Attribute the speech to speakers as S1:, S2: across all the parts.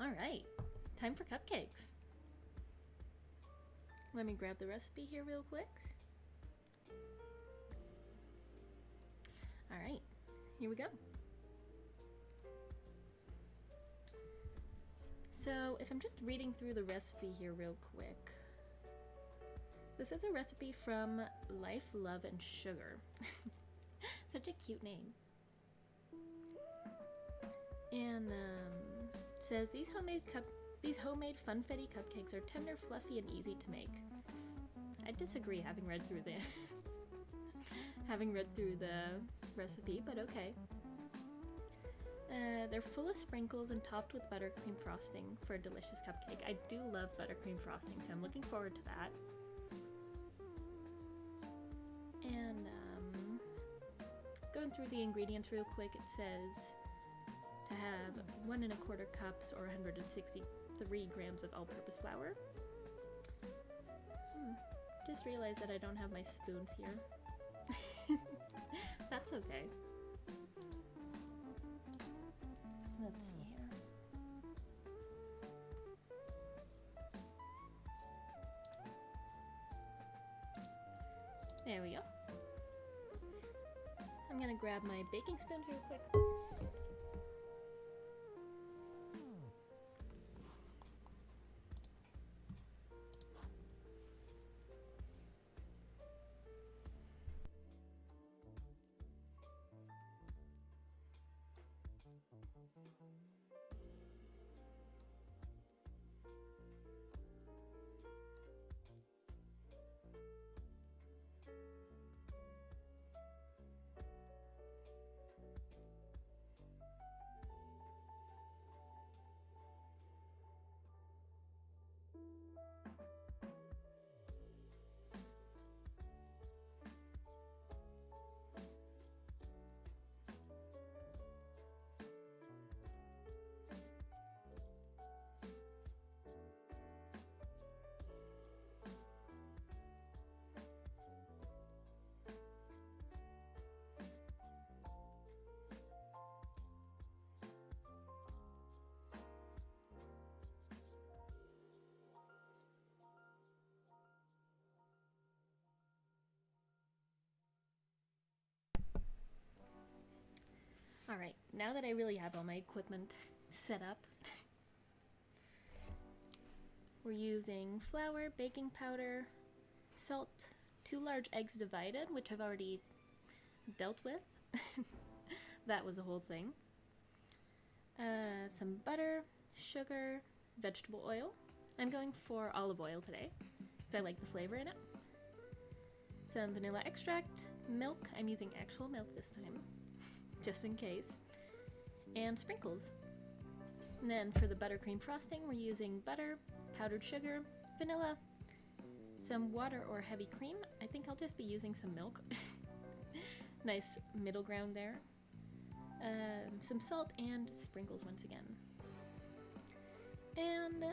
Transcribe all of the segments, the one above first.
S1: All right, time for cupcakes. Let me grab the recipe here real quick. All right, here we go. So if I'm just reading through the recipe here real quick, this is a recipe from Life, Love, and Sugar. Such a cute name. And it says these homemade funfetti cupcakes are tender, fluffy, and easy to make. I disagree, having read through the recipe, but okay. They're full of sprinkles and topped with buttercream frosting for a delicious cupcake. I do love buttercream frosting, so I'm looking forward to that. And going through the ingredients real quick, it says to have 1 1/4 cups or 163 grams of all-purpose flour. Just realized that I don't have my spoons here. That's okay. Let's see here. There we go. I'm gonna grab my baking spoons real quick. Alright, now that I really have all my equipment set up, we're using flour, baking powder, salt, 2 large eggs divided, which I've already dealt with. That was a whole thing. Some butter, sugar, vegetable oil. I'm going for olive oil today, because I like the flavor in it. Some vanilla extract, milk. I'm using actual milk this time, just in case, and sprinkles. And then for the buttercream frosting, we're using butter, powdered sugar, vanilla, some water or heavy cream. I think I'll just be using some milk. Nice middle ground there. Some salt and sprinkles once again. And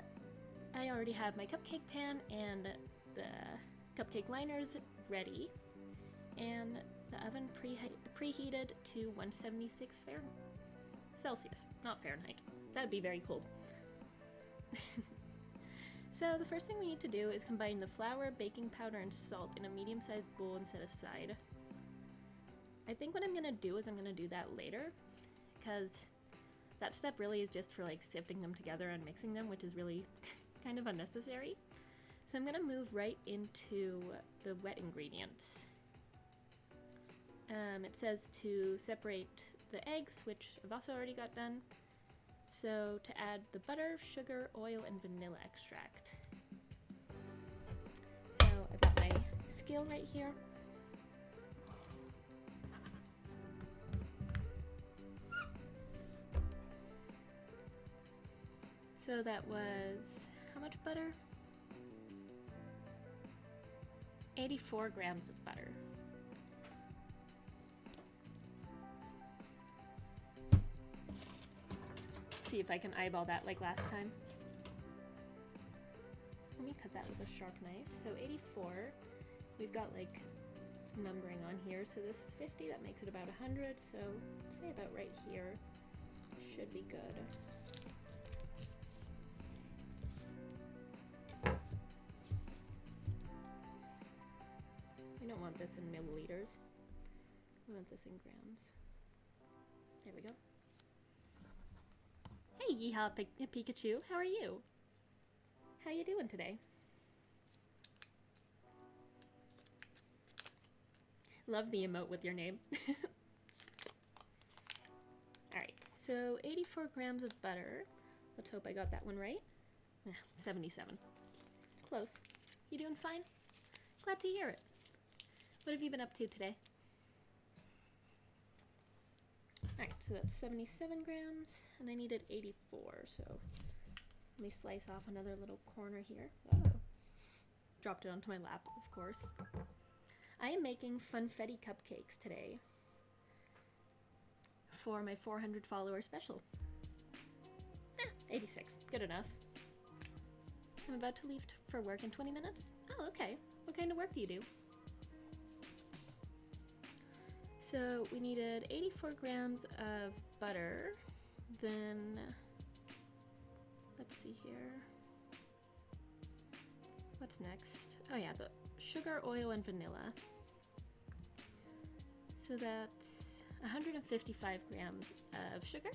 S1: I already have my cupcake pan and the cupcake liners ready, and the oven preheated to 176 Celsius, not Fahrenheit. That'd be very cold. So the first thing we need to do is combine the flour, baking powder, and salt in a medium-sized bowl and set aside. I think what I'm gonna do is I'm gonna do that later, because that step really is just for like sifting them together and mixing them, which is really kind of unnecessary. So I'm gonna move right into the wet ingredients. It says to separate the eggs, which I've also already got done. So to add the butter, sugar, oil, and vanilla extract. So I've got my scale right here. So that was, how much butter? 84 grams of butter. See if I can eyeball that like last time. Let me cut that with a sharp knife. So 84, we've got like numbering on here. So this is 50, that makes it about 100. So let's say about right here should be good. want this in milliliters. We want this in grams. There we go. Hey, Yeehaw Pikachu, how are you? How you doing today? Love the emote with your name. Alright, so 84 grams of butter. Let's hope I got that one right. 77. Close. You doing fine? Glad to hear it. What have you been up to today? Alright, so that's 77 grams, and I needed 84, so let me slice off another little corner here. Oh, dropped it onto my lap, of course. I am making funfetti cupcakes today for my 400 follower special. 86, good enough. I'm about to leave for work in 20 minutes. Oh, okay. What kind of work do you do? So we needed 84 grams of butter, then, let's see here. What's next? Oh yeah, the sugar, oil, and vanilla. So that's 155 grams of sugar.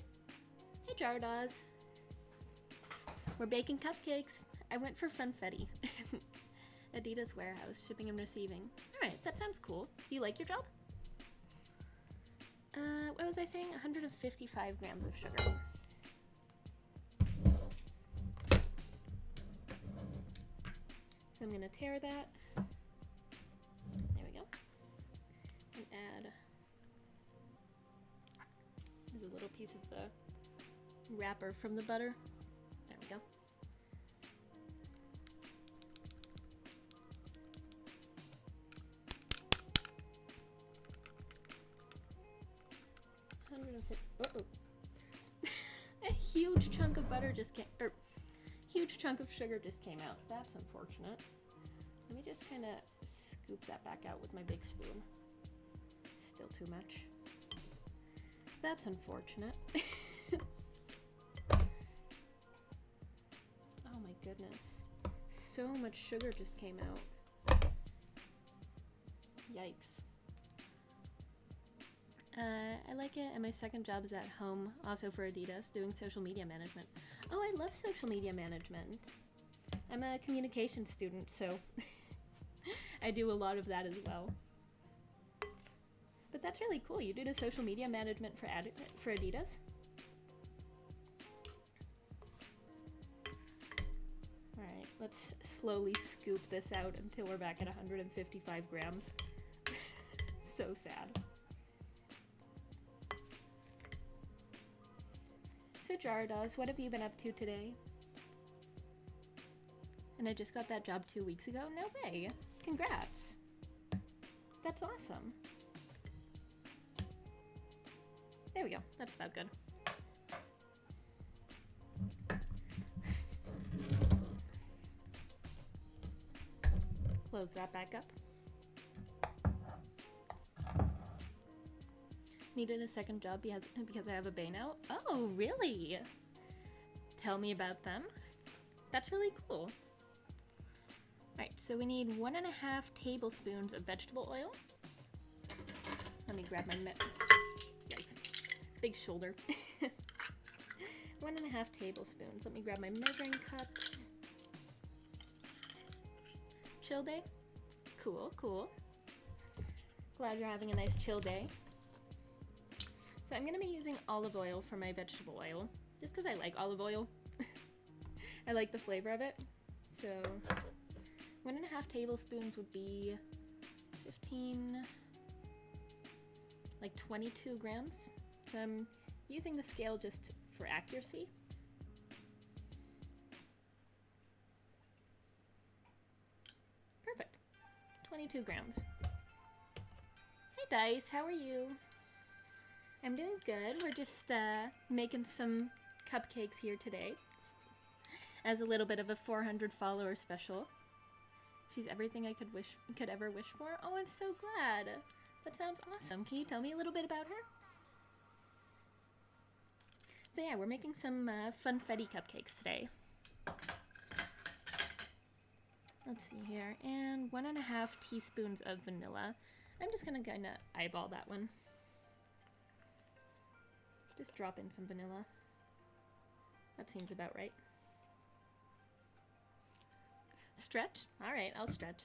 S1: Hey Jardaws. We're baking cupcakes. I went for funfetti. Adidas warehouse, shipping and receiving. Alright, that sounds cool. Do you like your job? What was I saying? 155 grams of sugar. So I'm gonna tear that. There we go. And add there's a little piece of the wrapper from the butter. There we go. Uh-oh. A huge chunk of butter just came, or huge chunk of sugar just came out. That's unfortunate. Let me just kind of scoop that back out with my big spoon. Still too much. That's unfortunate. Oh my goodness. So much sugar just came out. Yikes. I like it, and my second job is at home, also for Adidas, doing social media management. Oh, I love social media management. I'm a communications student, so I do a lot of that as well. But that's really cool. You do the social media management for Adidas? Alright, let's slowly scoop this out until we're back at 155 grams. So sad. So Jardaws, what have you been up to today? And I just got that job 2 weeks ago? No way! Congrats! That's awesome. There we go. That's about good. Close that back up. Needed a second job because I have a Bane out. Oh, really? Tell me about them. That's really cool. Alright, so we need 1.5 tablespoons of vegetable oil. Let me grab my yikes. Big shoulder. 1.5 tablespoons. Let me grab my measuring cups. Chill day? Cool, cool. Glad you're having a nice chill day. So I'm going to be using olive oil for my vegetable oil, just because I like olive oil. I like the flavor of it. So 1.5 tablespoons would be 15, like 22 grams. So I'm using the scale just for accuracy. Perfect. 22 grams. Hey Dice, how are you? I'm doing good. We're just making some cupcakes here today as a little bit of a 400 follower special. She's everything I could ever wish for. Oh, I'm so glad. That sounds awesome. Can you tell me a little bit about her? So yeah, we're making some funfetti cupcakes today. Let's see here. And 1.5 teaspoons of vanilla. I'm just gonna kinda eyeball that one. Just drop in some vanilla. That seems about right. Stretch? Alright, I'll stretch.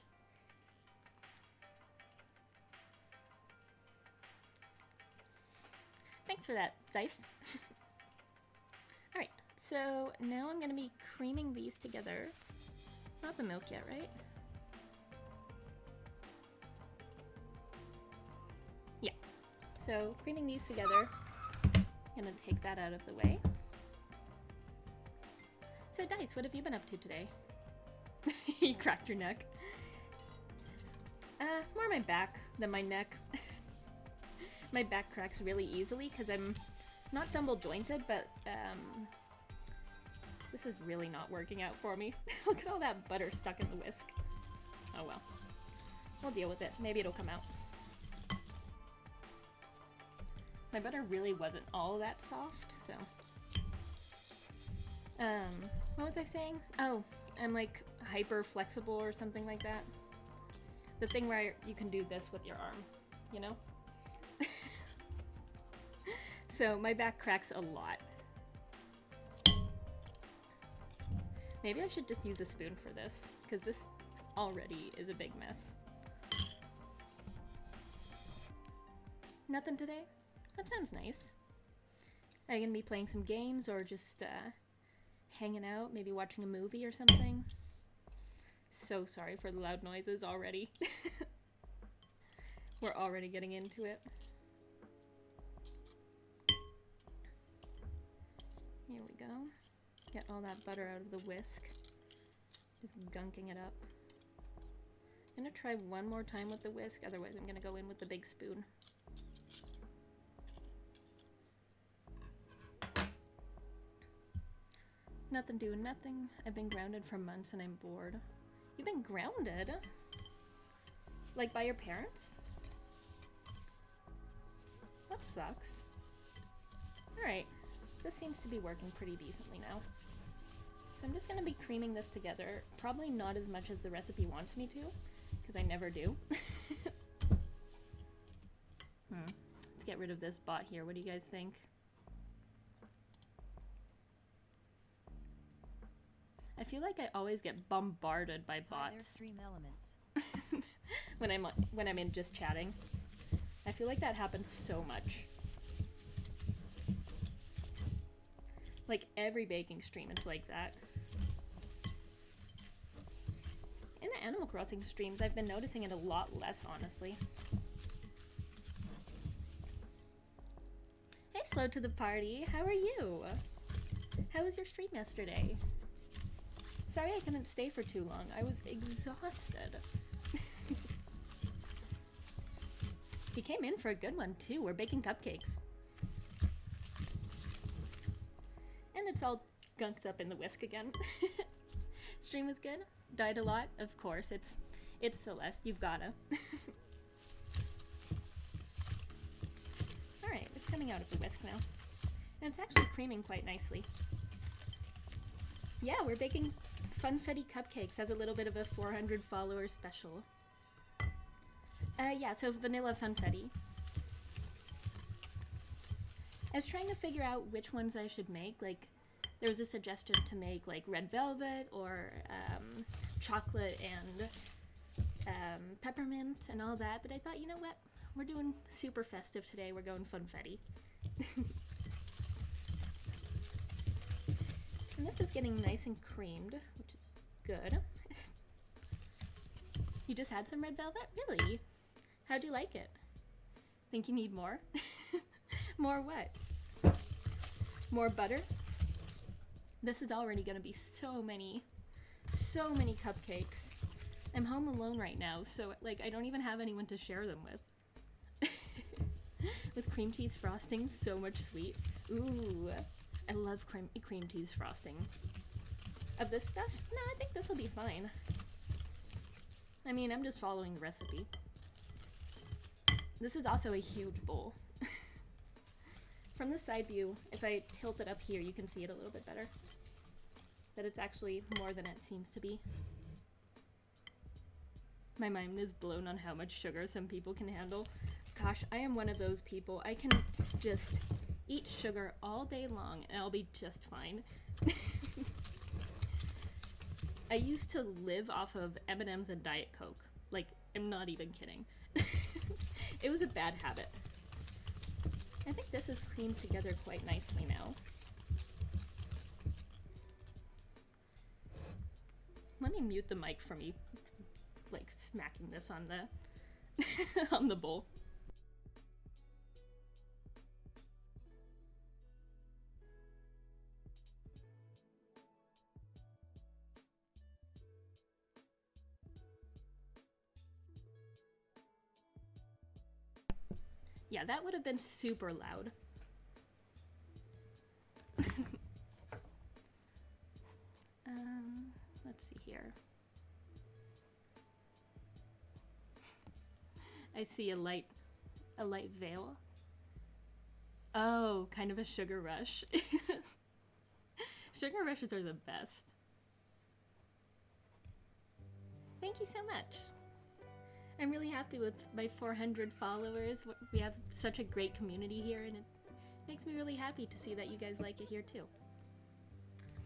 S1: Thanks for that, Dice. Alright, so now I'm gonna be creaming these together. Not the milk yet, right? Yeah. So creaming these together. Gonna take that out of the way. So Dice, what have you been up to today? You cracked your neck. More my back than my neck. My back cracks really easily because I'm not double jointed, but this is really not working out for me. Look at all that butter stuck in the whisk. Oh well. We'll deal with it. Maybe it'll come out. My butter really wasn't all that soft, so... what was I saying? Oh, I'm like hyper flexible or something like that. The thing where you can do this with your arm, you know? So my back cracks a lot. Maybe I should just use a spoon for this, because this already is a big mess. Nothing today? That sounds nice. Are you gonna be playing some games or just hanging out, maybe watching a movie or something? So sorry for the loud noises already. We're already getting into it. Here we go. Get all that butter out of the whisk. Just gunking it up. I'm gonna try one more time with the whisk, otherwise I'm gonna go in with the big spoon. Nothing doing nothing. I've been grounded for months and I'm bored. You've been grounded? Like by your parents? That sucks. Alright, this seems to be working pretty decently now. So I'm just gonna be creaming this together. Probably not as much as the recipe wants me to, because I never do. Let's get rid of this bot here. What do you guys think? I feel like I always get bombarded by bots
S2: stream elements.
S1: when I'm in just chatting. I feel like that happens so much. Like every baking stream, it's like that. In the Animal Crossing streams, I've been noticing it a lot less, honestly. Hey, Slow to the Party, how are you? How was your stream yesterday? Sorry I couldn't stay for too long. I was exhausted. You came in for a good one too. We're baking cupcakes. And it's all gunked up in the whisk again. Stream was good. Died a lot, of course. It's Celeste. You've gotta. Alright, it's coming out of the whisk now. And it's actually creaming quite nicely. Yeah, we're baking Funfetti cupcakes as a little bit of a 400 follower special. Yeah, so vanilla funfetti. I was trying to figure out which ones I should make. Like, there was a suggestion to make like red velvet or chocolate and peppermint and all that, but I thought, you know what? We're doing super festive today. We're going funfetti. And this is getting nice and creamed, which is good. You just had some red velvet? Really? How'd you like it? Think you need more? More what? More butter? This is already gonna be so many cupcakes. I'm home alone right now, so like I don't even have anyone to share them with. With cream cheese frosting, so much sweet. Ooh, I love cream cheese frosting. Of this stuff? No, I think this will be fine. I mean, I'm just following the recipe. This is also a huge bowl. From the side view, if I tilt it up here, you can see it a little bit better. That it's actually more than it seems to be. My mind is blown on how much sugar some people can handle. Gosh, I am one of those people. I can just eat sugar all day long and I'll be just fine. I used to live off of M&Ms and Diet Coke. Like, I'm not even kidding. It was a bad habit. I think this is creamed together quite nicely now. Let me mute the mic for me, like, smacking this on the on the bowl. Yeah, that would have been super loud. Let's see here. I see a light veil. Oh, kind of a sugar rush. Sugar rushes are the best. Thank you so much. I'm really happy with my 400 followers. We have such a great community here, and it makes me really happy to see that you guys like it here too.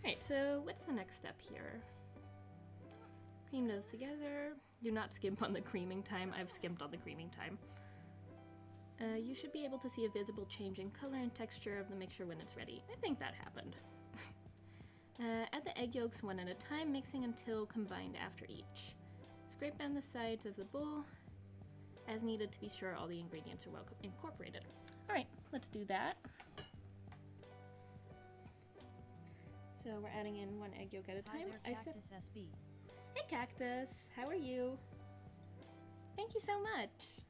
S1: Alright, so what's the next step here? Cream those together. Do not skimp on the creaming time. I've skimped on the creaming time. You should be able to see a visible change in color and texture of the mixture when it's ready. I think that happened. Add the egg yolks one at a time, mixing until combined after each. Scrape down the sides of the bowl as needed to be sure all the ingredients are well incorporated. Alright, let's do that. So we're adding in one egg yolk at a time.
S2: Hi there, Cactus SB.
S1: Hey Cactus, how are you? Thank you so much.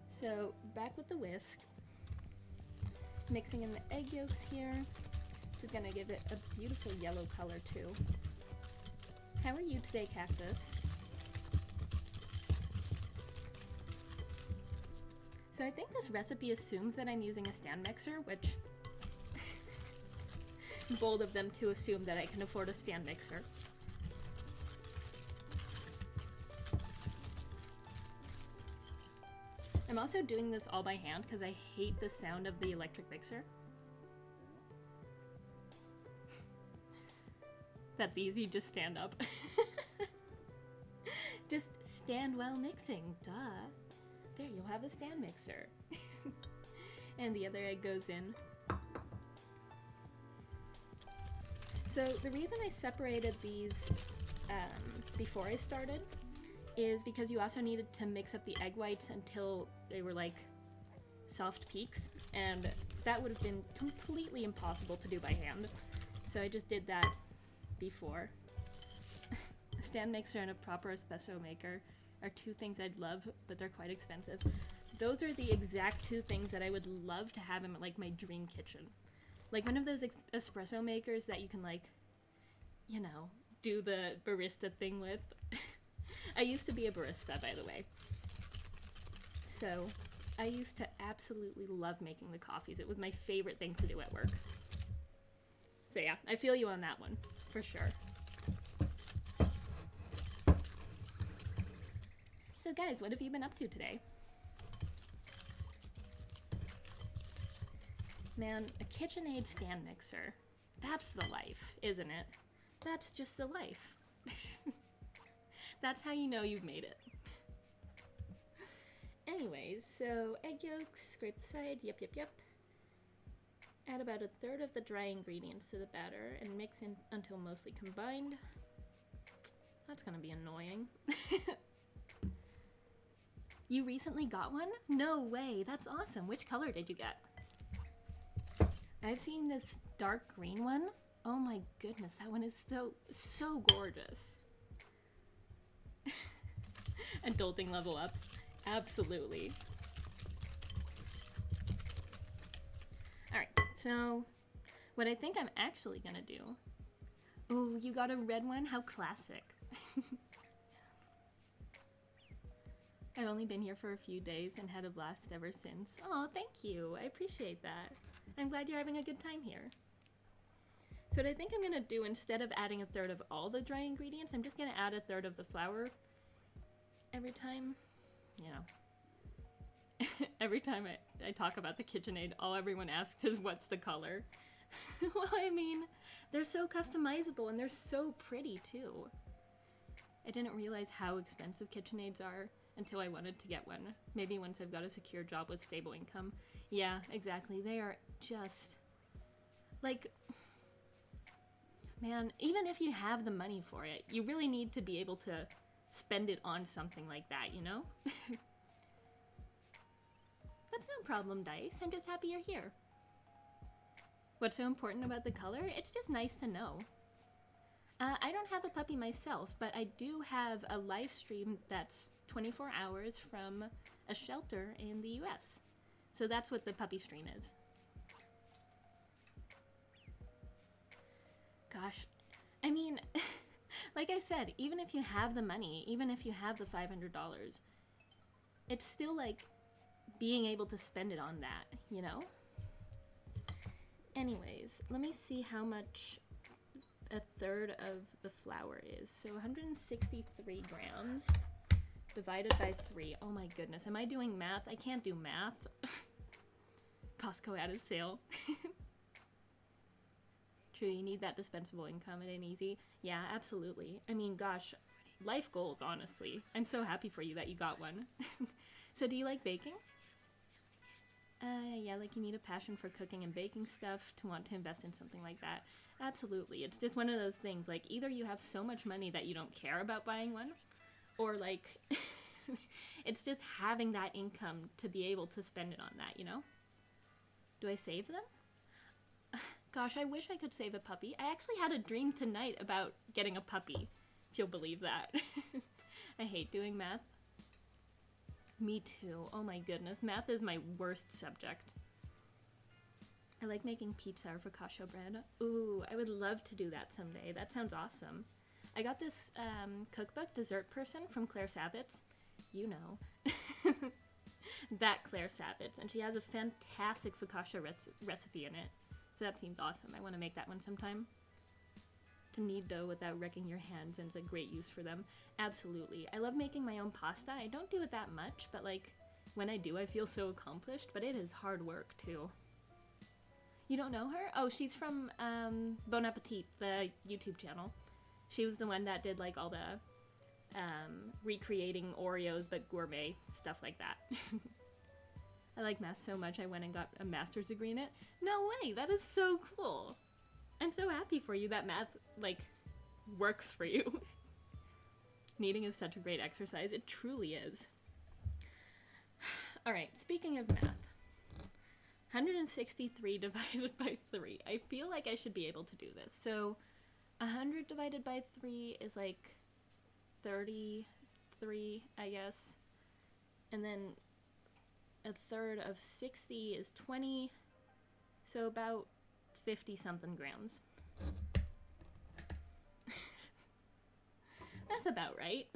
S1: So back with the whisk, mixing in the egg yolks here, which is gonna give it a beautiful yellow color too. How are you today, Cactus? So I think this recipe assumes that I'm using a stand mixer, which bold of them to assume that I can afford a stand mixer. I'm also doing this all by hand because I hate the sound of the electric mixer. That's easy, just stand up. Just stand while mixing, duh. There, you'll have a stand mixer. And the other egg goes in. So the reason I separated these before I started is because you also needed to mix up the egg whites until they were like soft peaks, and that would have been completely impossible to do by hand. So I just did that before. A stand mixer and a proper espresso maker are two things I'd love, but they're quite expensive. Those are the exact two things that I would love to have in like my dream kitchen. Like one of those espresso makers that you can like, you know, do the barista thing with. I used to be a barista, by the way. So I used to absolutely love making the coffees. It was my favorite thing to do at work. So yeah, I feel you on that one, for sure. So guys, what have you been up to today? Man, a KitchenAid stand mixer. That's the life, isn't it? That's just the life. That's how you know you've made it. Anyways, so egg yolks, scrape the sides, yep. Add about 1/3 of the dry ingredients to the batter and mix in until mostly combined. That's gonna be annoying. You recently got one? No way, that's awesome. Which color did you get? I've seen this dark green one. Oh my goodness, that one is so gorgeous. Adulting level up. Absolutely. Alright, so what I think I'm actually gonna do... Oh, you got a red one? How classic. I've only been here for a few days and had a blast ever since. Oh, thank you. I appreciate that. I'm glad you're having a good time here. So what I think I'm going to do, instead of adding a third of all the dry ingredients, I'm just going to add a third of the flour every time, you know. Every time I talk about the KitchenAid, all everyone asks is what's the color? Well, I mean, they're so customizable and they're so pretty too. I didn't realize how expensive KitchenAids are until I wanted to get one. Maybe once I've got a secure job with stable income. Yeah, exactly. They are just, like, man, even if you have the money for it, you really need to be able to spend it on something like that, you know? That's no problem, Dice. I'm just happy you're here. What's so important about the color? It's just nice to know. I don't have a puppy myself, but I do have a live stream that's 24 hours from a shelter in the US. So that's what the puppy stream is. Gosh, I mean, like I said, even if you have the money, even if you have the $500, it's still like being able to spend it on that, you know? Anyways, let me see how much a third of the flour is. So 163 grams divided by 3. Oh my goodness, am I doing math? I can't do math. Costco had a sale. True, you need that dispensable income. It ain't easy. Yeah, absolutely. I mean, gosh, life goals, honestly. I'm so happy for you that you got one. So do you like baking? Yeah, like you need a passion for cooking and baking stuff to want to invest in something like that. Absolutely. It's just one of those things, like either you have so much money that you don't care about buying one, or like it's just having that income to be able to spend it on that, you know? Do I save them? Gosh, I wish I could save a puppy. I actually had a dream tonight about getting a puppy, if you'll believe that. I hate doing math. Me too. Oh my goodness. Math is my worst subject. I like making pizza or focaccia bread. Ooh, I would love to do that someday. That sounds awesome. I got this cookbook, Dessert Person, from Claire Savitz. You know. That Claire Savitz. And she has a fantastic focaccia recipe in it. So that seems awesome. I want to make that one sometime. To knead dough without wrecking your hands, and it's a great use for them. Absolutely. I love making my own pasta. I don't do it that much, but like when I do, I feel so accomplished, but it is hard work too. You don't know her? Oh, she's from Bon Appetit, the YouTube channel. She was the one that did like all the recreating Oreos but gourmet stuff like that. I like math so much I went and got a master's degree in it. No way, that is so cool. I'm so happy for you that math, like, works for you. Kneading is such a great exercise. It truly is. All right, speaking of math. 163 divided by 3. I feel like I should be able to do this. So 100 divided by 3 is like 33, I guess. And then a third of 60 is 20. So about 50 something grams. That's about right.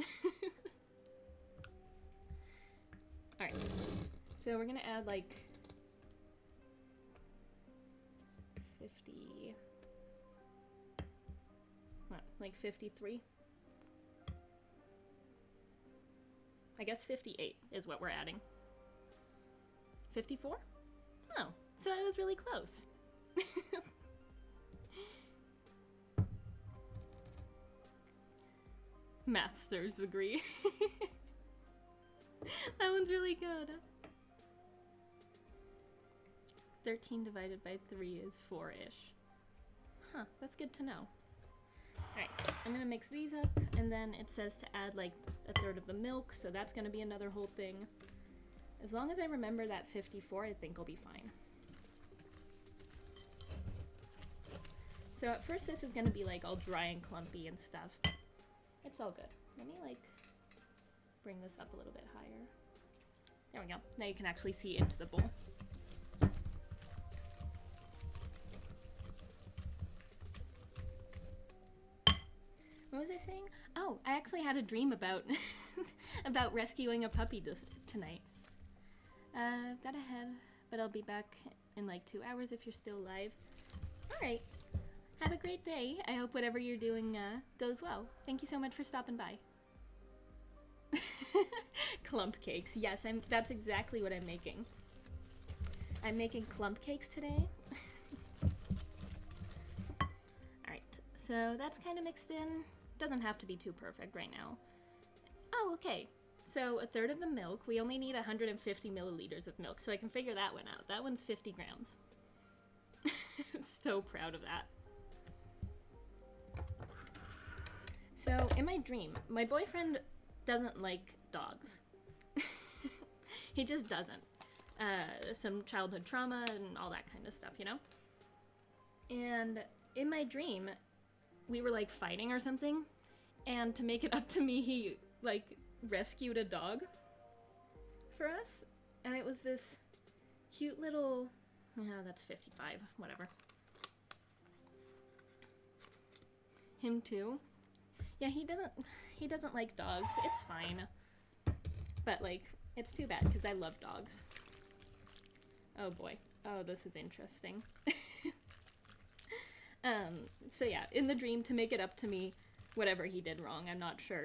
S1: Alright, so we're gonna add like 50, what, like 53? I guess 58 is what we're adding. 54? Oh, so I was really close. Master's degree. That one's really good. 13 divided by 3 is 4-ish. Huh, that's good to know. Alright, I'm gonna mix these up, and then it says to add like a third of the milk, so that's gonna be another whole thing. As long as I remember that 54, I think I'll be fine. So at first this is gonna be like all dry and clumpy and stuff. It's all good. Let me like bring this up a little bit higher. There we go. Now you can actually see into the bowl. What was I saying? Oh, I actually had a dream about about rescuing a puppy tonight. I've got to head, but I'll be back in like 2 hours if you're still alive. All right. Have a great day. I hope whatever you're doing goes well. Thank you so much for stopping by. Clump cakes. Yes, that's exactly what I'm making. I'm making clump cakes today. Alright, so that's kind of mixed in. Doesn't have to be too perfect right now. Oh, okay. So a third of the milk, we only need 150 milliliters of milk, so I can figure that one out. That one's 50 grams. So proud of that. So in my dream, my boyfriend doesn't like dogs. He just doesn't. Some childhood trauma and all that kind of stuff, you know? And in my dream, we were like fighting or something, and to make it up to me, he like rescued a dog for us, and it was this cute little, that's 55, whatever. Him too. Yeah, he doesn't like dogs. It's fine. But like, it's too bad because I love dogs. Oh boy. Oh, this is interesting. So yeah, in the dream, to make it up to me, whatever he did wrong, I'm not sure,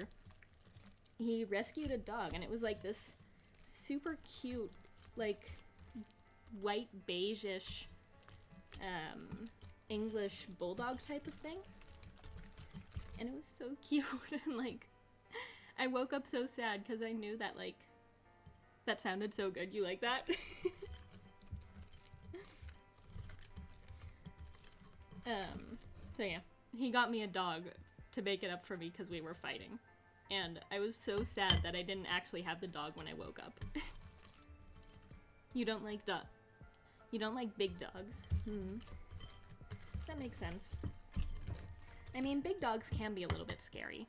S1: he rescued a dog, and it was like this super cute, like, white beige-ish, English bulldog type of thing. And it was so cute, and like, I woke up so sad because I knew that, like, that sounded so good. You like that? So yeah, he got me a dog to make it up for me because we were fighting. And I was so sad that I didn't actually have the dog when I woke up. You don't like you don't like big dogs. That makes sense. I mean, big dogs can be a little bit scary.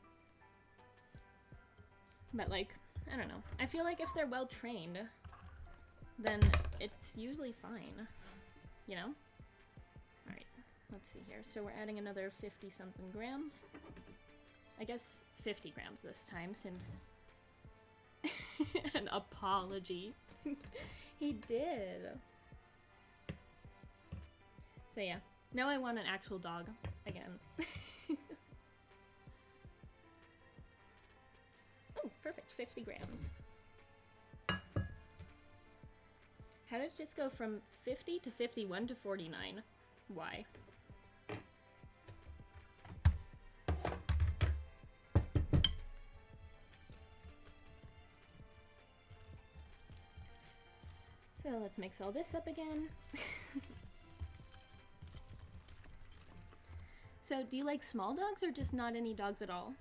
S1: But like, I don't know. I feel like if they're well trained, then it's usually fine. You know? Alright, let's see here. So we're adding another 50-something grams. I guess 50 grams this time, since... An apology. He did. So yeah, now I want an actual dog again. Oh, perfect, 50 grams. How did it just go from 50 to 51 to 49? Why? So let's mix all this up again. So do you like small dogs or just not any dogs at all?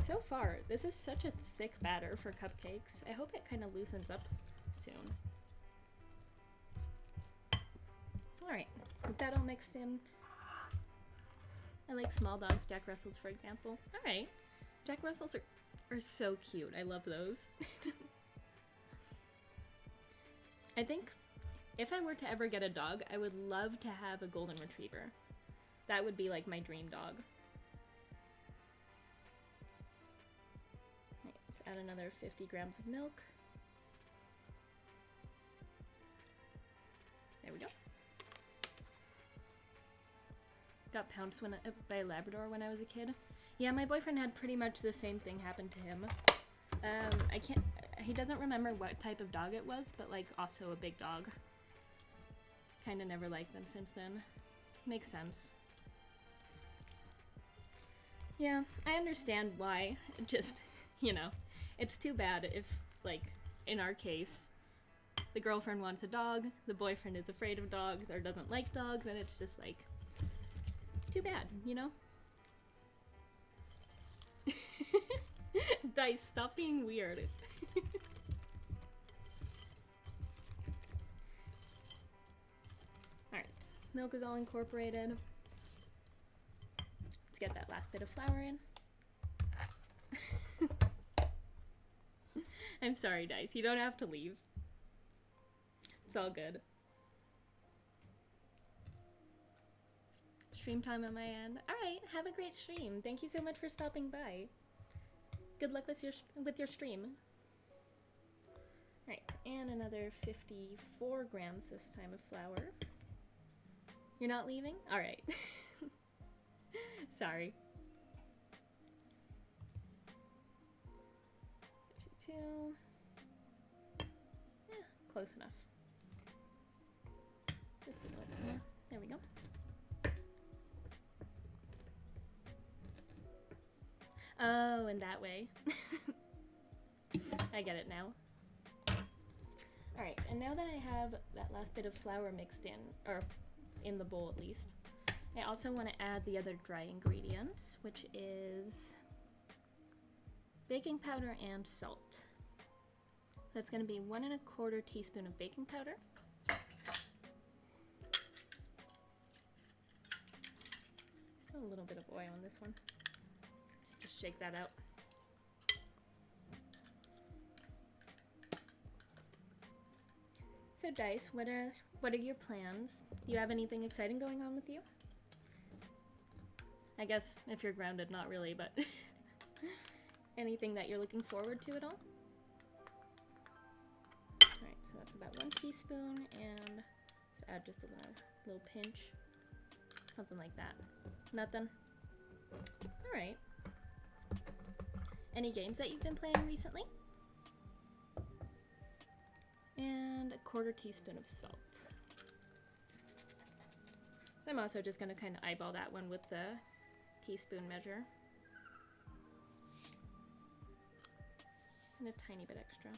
S1: So far, this is such a thick batter for cupcakes. I hope it kind of loosens up soon. Alright, with that all mixed in. I like small dogs, Jack Russells for example. Alright, Jack Russells are so cute. I love those. I think if I were to ever get a dog, I would love to have a golden retriever. That would be like my dream dog. Right, let's add another 50 grams of milk. There we go. Got pounced by a Labrador when I was a kid. Yeah, my boyfriend had pretty much the same thing happen to him. He doesn't remember what type of dog it was, but like also a big dog. Kinda never liked them since then. Makes sense. Yeah, I understand why. Just, you know, it's too bad if, like, in our case, the girlfriend wants a dog, the boyfriend is afraid of dogs or doesn't like dogs, and it's just like, too bad, you know? Dice, stop being weird. Alright, milk is all incorporated. Let's get that last bit of flour in. I'm sorry, Dice, you don't have to leave. It's all good. Stream time on my end. Alright, have a great stream. Thank you so much for stopping by. Good luck with your stream. Right, And another 54 grams this time of flour. You're not leaving? All right. Sorry. 52. Yeah, close enough. Just a little bit more. There we go. Oh, and that way. I get it now. Alright, and now that I have that last bit of flour mixed in, or in the bowl at least, I also want to add the other dry ingredients, which is baking powder and salt. That's going to be 1 1/4 teaspoon of baking powder. Still a little bit of oil in this one. Just shake that out. So Dice, what are your plans? Do you have anything exciting going on with you? I guess if you're grounded, not really, but anything that you're looking forward to at all? Alright, so that's about 1 teaspoon, and let's add just a little pinch. Something like that. Nothing? Alright. Any games that you've been playing recently? And 1/4 teaspoon of salt. So I'm also just going to kind of eyeball that one with the teaspoon measure. And a tiny bit extra.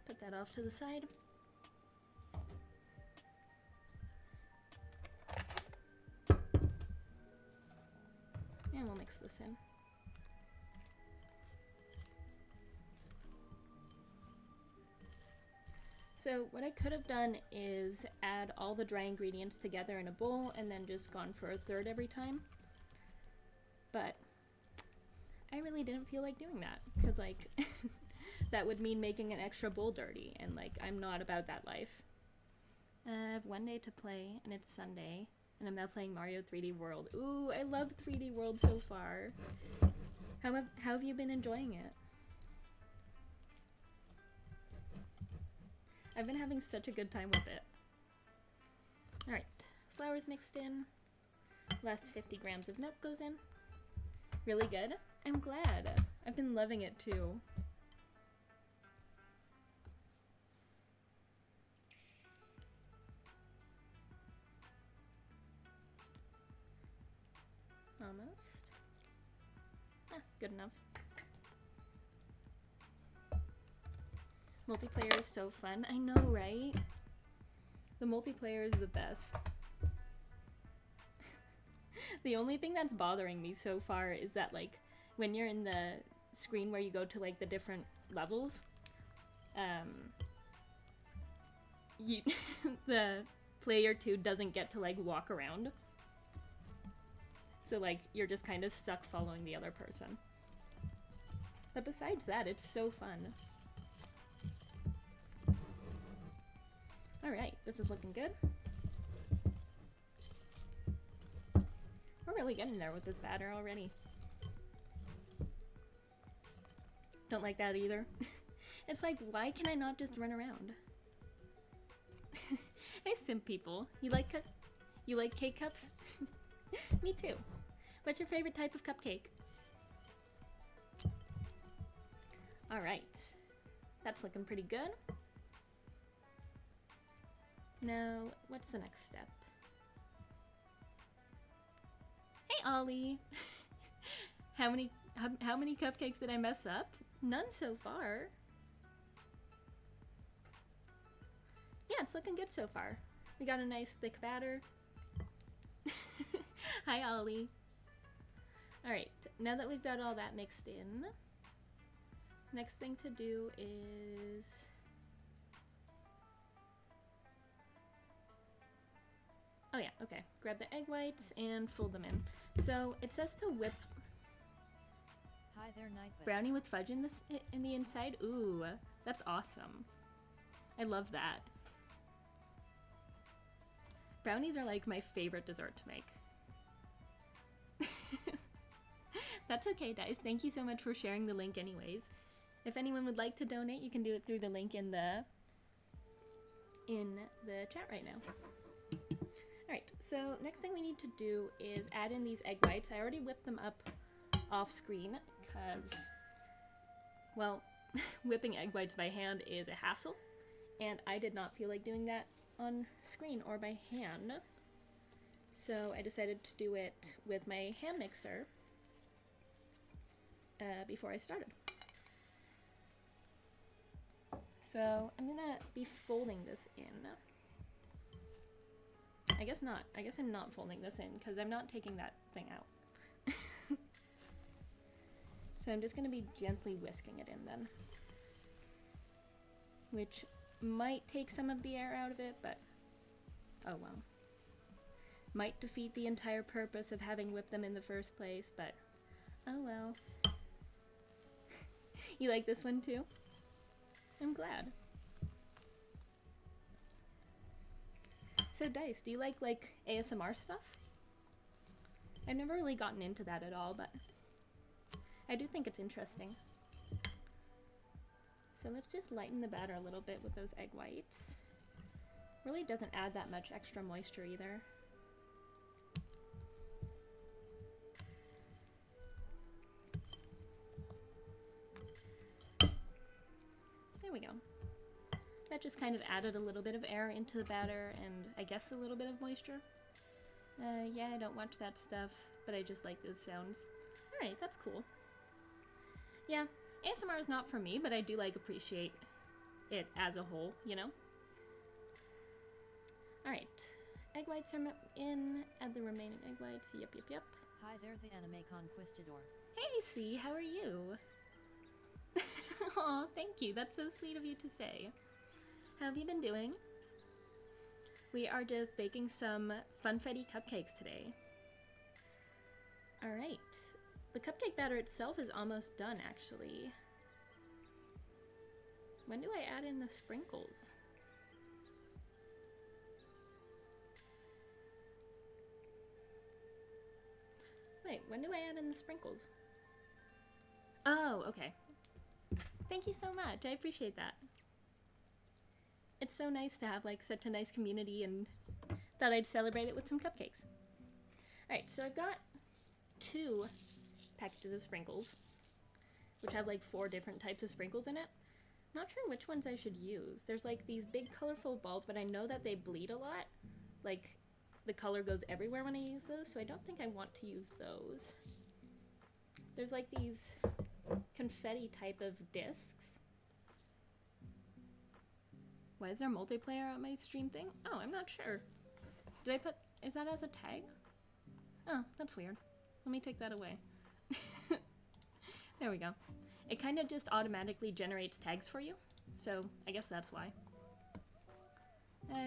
S1: Put that off to the side. And we'll mix this in. So what I could have done is add all the dry ingredients together in a bowl and then just gone for 1/3 every time. But I really didn't feel like doing that because like that would mean making an extra bowl dirty, and like I'm not about that life. I have 1 day to play and it's Sunday. And I'm now playing Mario 3D World. Ooh, I love 3D World so far. How have you been enjoying it? I've been having such a good time with it. Alright, flour's mixed in. Last 50 grams of milk goes in. Really good? I'm glad. I've been loving it too. Almost. Good enough. Multiplayer is so fun. I know, right? The multiplayer is the best. The only thing that's bothering me so far is that like when you're in the screen where you go to like the different levels, you the player 2 doesn't get to like walk around. So like you're just kind of stuck following the other person. But besides that, it's so fun. Alright, this is looking good. We're really getting there with this batter already. Don't like that either. It's like, why can I not just run around? Hey simp people, you like cake cups? Me too. What's your favorite type of cupcake? Alright. That's looking pretty good. Now, what's the next step? Hey Ollie! How many cupcakes did I mess up? None so far. Yeah, it's looking good so far. We got a nice thick batter. Hi Ollie. Alright, now that we've got all that mixed in, next thing to do is oh yeah, okay. Grab the egg whites and fold them in. So it says to whip
S2: Hi there, Nightwing.
S1: brownie with fudge in the inside. Ooh, that's awesome. I love that. Brownies are like my favorite dessert to make. That's okay, Dice. Thank you so much for sharing the link anyways. If anyone would like to donate, you can do it through the link in the chat right now. Alright, so next thing we need to do is add in these egg whites. I already whipped them up off screen because, well, whipping egg whites by hand is a hassle, and I did not feel like doing that on screen or by hand. So I decided to do it with my hand mixer before I started. So I'm gonna be folding this in. I guess not. I guess I'm not folding this in because I'm not taking that thing out. So I'm just gonna be gently whisking it in then. Which might take some of the air out of it, but oh well. Might defeat the entire purpose of having whipped them in the first place, but oh well. You like this one too? I'm glad. So Dice, do you like ASMR stuff? I've never really gotten into that at all, but I do think it's interesting. So let's just lighten the batter a little bit with those egg whites. Really doesn't add that much extra moisture either. There we go. That just kind of added a little bit of air into the batter and I guess a little bit of moisture. Yeah, I don't watch that stuff, but I just like those sounds. Alright, that's cool. Yeah, ASMR is not for me, but I do appreciate it as a whole, you know? Alright, egg whites are in, add the remaining egg whites, yep.
S2: Hi there, the anime conquistador.
S1: Hey C, how are you? Aw, thank you, that's so sweet of you to say. How have you been doing? We are just baking some funfetti cupcakes today. Alright, the cupcake batter itself is almost done actually. When do I add in the sprinkles? Wait, when do I add in the sprinkles? Oh, okay. Thank you so much, I appreciate that. It's so nice to have such a nice community and thought I'd celebrate it with some cupcakes. Alright, so I've got 2 packages of sprinkles, which have 4 different types of sprinkles in it. I'm not sure which ones I should use. There's these big colorful balls, but I know that they bleed a lot. The color goes everywhere when I use those, so I don't think I want to use those. There's these confetti type of discs. Why is there multiplayer on my stream thing? Oh, I'm not sure. Did I put... is that as a tag? Oh, that's weird. Let me take that away. There we go. It kind of just automatically generates tags for you, so I guess that's why.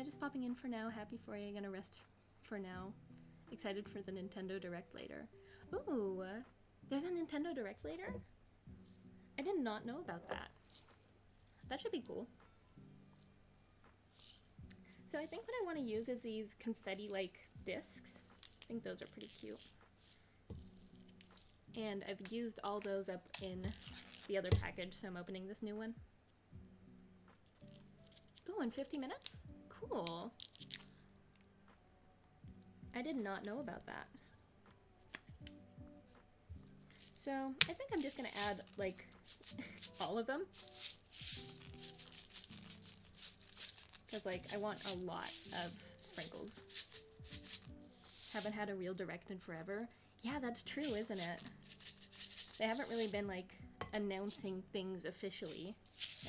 S1: Just popping in for now. Happy for you. Gonna rest for now. Excited for the Nintendo Direct later. Ooh, there's a Nintendo Direct later? I did not know about that. That should be cool. So I think what I want to use is these confetti-like discs. I think those are pretty cute. And I've used all those up in the other package, so I'm opening this new one. Ooh, in 50 minutes? Cool. I did not know about that. So I think I'm just gonna add all of them. Because I want a lot of sprinkles. Haven't had a real Direct in forever. Yeah, that's true, isn't it? They haven't really been announcing things officially,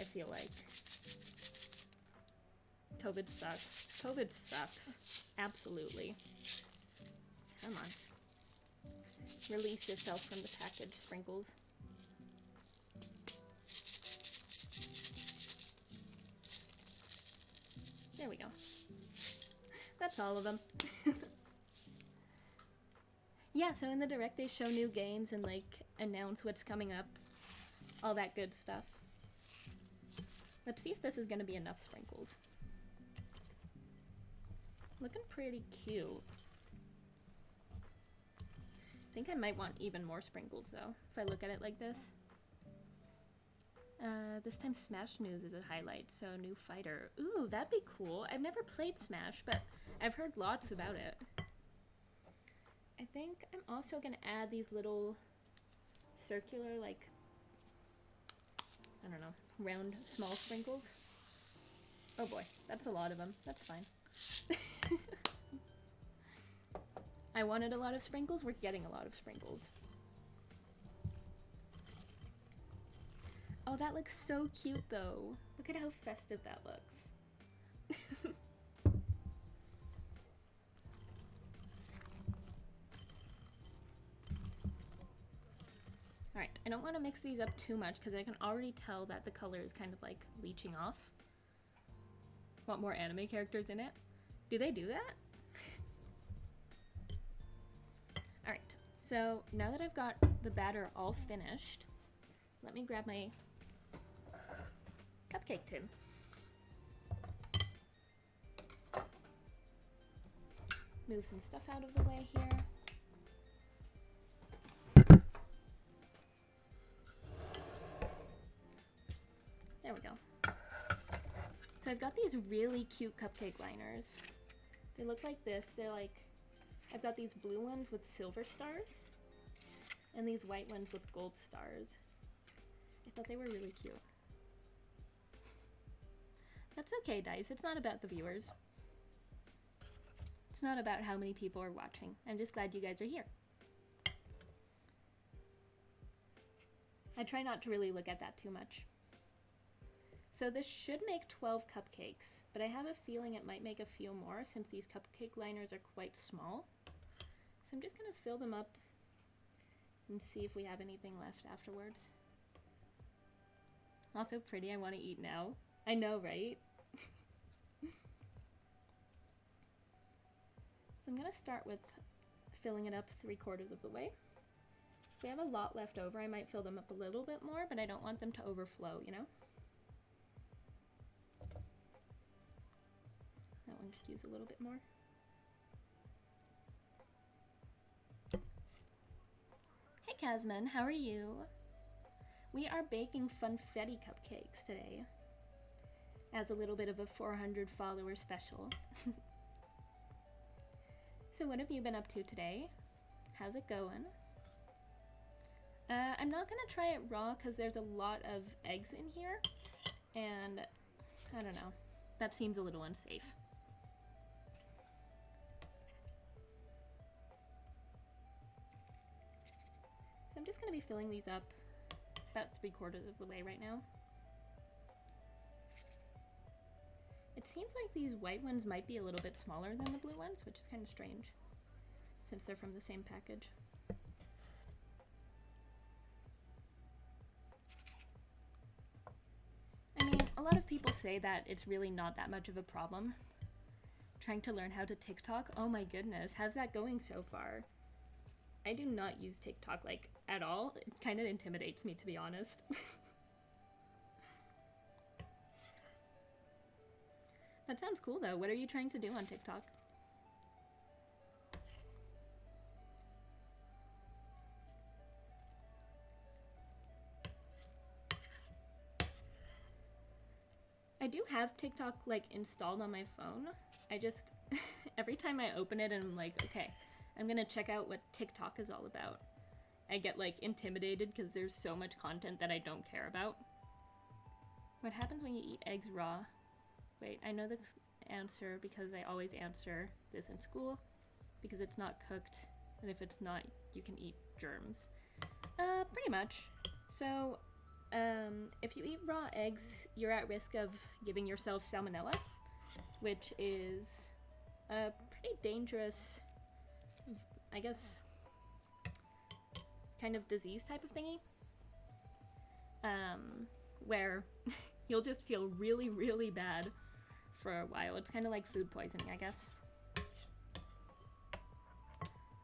S1: I feel like. COVID sucks. COVID sucks. Absolutely. Come on. Release yourself from the package, sprinkles. There we go. That's all of them. Yeah, so in the Direct they show new games and announce what's coming up. All that good stuff. Let's see if this is gonna be enough sprinkles. Looking pretty cute. think I might want even more sprinkles though, if I look at it like this. This time Smash News is a highlight, so new fighter. Ooh, that'd be cool. I've never played Smash, but I've heard lots about it. I think I'm also gonna add these little circular, like, I don't know, round small sprinkles. Oh boy, that's a lot of them. That's fine. I wanted a lot of sprinkles. We're getting a lot of sprinkles. Oh, that looks so cute though. Look at how festive that looks. Alright, I don't want to mix these up too much because I can already tell that the color is kind of like leaching off. Want more anime characters in it? Do they do that? Alright, so now that I've got the batter all finished, let me grab my cupcake tin. Move some stuff out of the way here. There we go. So I've got these really cute cupcake liners. They look like this. They're like, I've got these blue ones with silver stars and these white ones with gold stars. I thought they were really cute. That's okay, Dice. It's not about the viewers. It's not about how many people are watching. I'm just glad you guys are here. I try not to really look at that too much. So this should make 12 cupcakes, but I have a feeling it might make a few more since these cupcake liners are quite small. So I'm just gonna fill them up and see if we have anything left afterwards. Also pretty, I want to eat now. I know, right? So I'm gonna start with filling it up 3/4 of the way. If we have a lot left over, I might fill them up a little bit more, but I don't want them to overflow, you know? That one could use a little bit more. Hey Casman, how are you? We are baking funfetti cupcakes today as a little bit of a 400 follower special. So what have you been up to today? How's it going? I'm not gonna try it raw because there's a lot of eggs in here and I don't know, that seems a little unsafe. So I'm just gonna be filling these up about 3/4 of the way right now. It seems like these white ones might be a little bit smaller than the blue ones, which is kind of strange since they're from the same package. I mean, a lot of people say that it's really not that much of a problem trying to learn how to TikTok. Oh my goodness, how's that going so far? I do not use TikTok like at all. It kind of intimidates me, to be honest. That sounds cool though. What are you trying to do on TikTok? I do have TikTok like installed on my phone. I just, every time I open it and I'm like, okay, I'm gonna check out what TikTok is all about, I get like intimidated because there's so much content that I don't care about. What happens when you eat eggs raw? Wait, I know the answer because I always answer this in school. Because it's not cooked, and if it's not, you can eat germs. Pretty much. So, if you eat raw eggs, you're at risk of giving yourself salmonella, which is a pretty dangerous, I guess, kind of disease type of thingy. Where you'll just feel really, really bad for a while. It's kind of like food poisoning, I guess.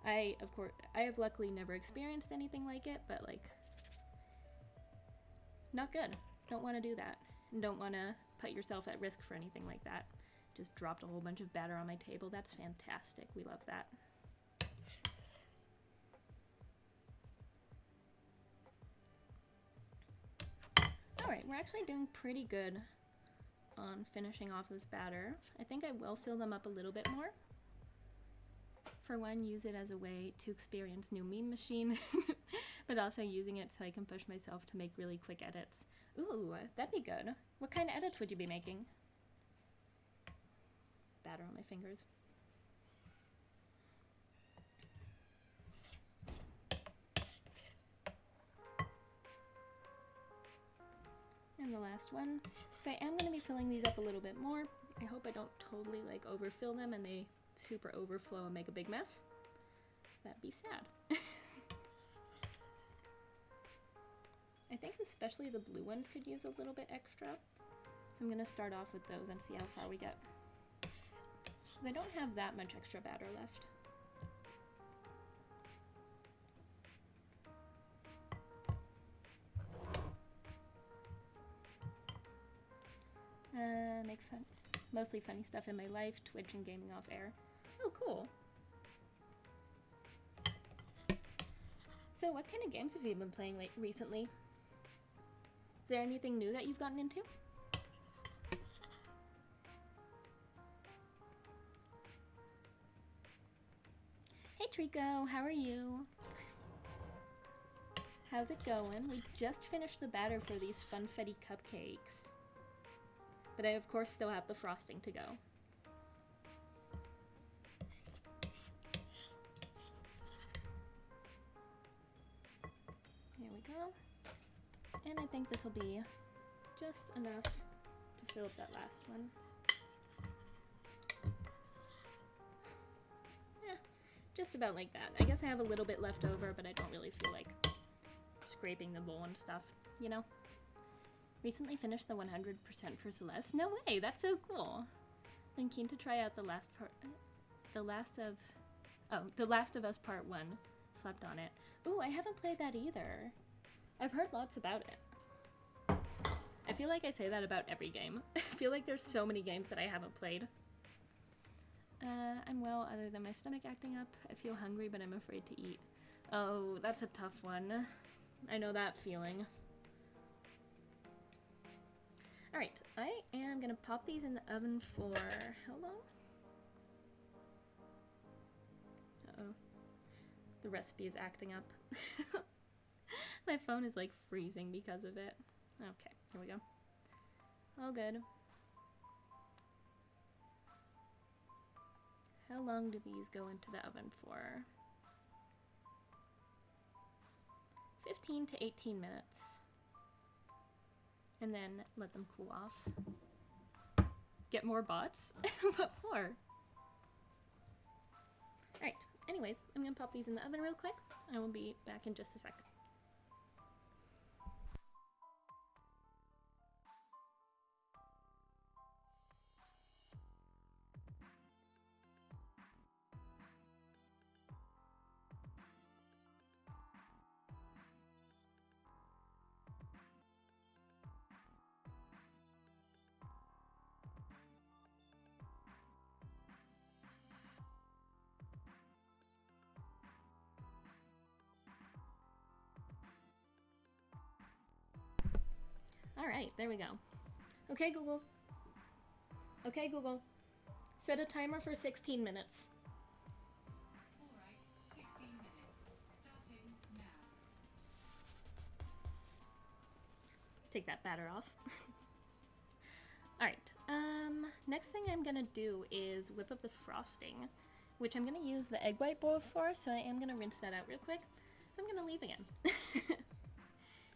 S1: I have luckily never experienced anything like it, but like, not good. Don't want to do that. And don't want to put yourself at risk for anything like that. Just dropped a whole bunch of batter on my table. That's fantastic. We love that. we're actually doing pretty good on finishing off this batter. I think I will fill them up a little bit more. For one, use it as a way to experience new meme machine, but also using it so I can push myself to make really quick edits. Ooh, that'd be good. What kind of edits would you be making? Batter on my fingers. And the last one. So I am going to be filling these up a little bit more. I hope I don't totally like overfill them and they super overflow and make a big mess. That'd be sad. I think especially the blue ones could use a little bit extra. So I'm going to start off with those and see how far we get. I don't have that much extra batter left. Make fun, mostly funny stuff in my life, Twitch and gaming off air. Oh, cool. So what kind of games have you been playing recently? Is there anything new that you've gotten into? Hey Trico, how are you? How's it going? We just finished the batter for these funfetti cupcakes. But I, of course, still have the frosting to go. Here we go. And I think this will be just enough to fill up that last one. Yeah, just about like that. I guess I have a little bit left over, but I don't really feel like scraping the bowl and stuff, you know? Recently finished the 100% for Celeste. No way, that's so cool. Been keen to try out the Last of Us Part 1. Slept on it. Ooh, I haven't played that either. I've heard lots about it. I feel like I say that about every game. I feel like there's so many games that I haven't played. I'm well, other than my stomach acting up. I feel hungry, but I'm afraid to eat. Oh, that's a tough one. I know that feeling. Alright, I am gonna pop these in the oven for how long? Uh-oh. The recipe is acting up. My phone is like freezing because of it. Okay, here we go. All good. How long do these go into the oven for? 15 to 18 minutes. And then let them cool off. Get more bots? What for? Alright, anyways, I'm gonna pop these in the oven real quick. I will be back in just a sec. Alright, there we go. Okay, Google. Okay, Google. Set a timer for 16 minutes.
S3: Alright, 16 minutes. Starting now.
S1: Take that batter off. Alright, next thing I'm gonna do is whip up the frosting, which I'm gonna use the egg white bowl for, so I am gonna rinse that out real quick. I'm gonna leave again.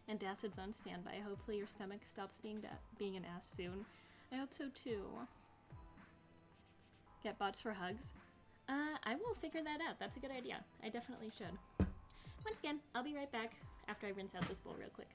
S1: Antacid's on standby. Hopefully your stomach stops being an ass soon. I hope so too. Get bots for hugs? I will figure that out. That's a good idea. I definitely should. Once again, I'll be right back after I rinse out this bowl real quick.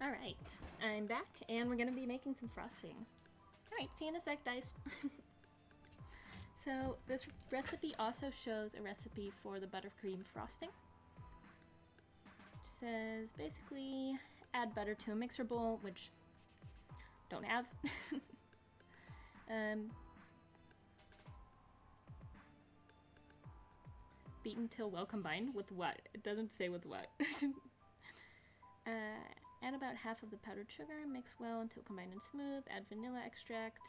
S1: Alright, I'm back and we're gonna be making some frosting. Alright, see you in a sec, guys. So this recipe also shows a recipe for the buttercream frosting. It says basically add butter to a mixer bowl, which don't have. Beat until well combined with what? It doesn't say with what. Add about half of the powdered sugar, mix well until combined and smooth, add vanilla extract,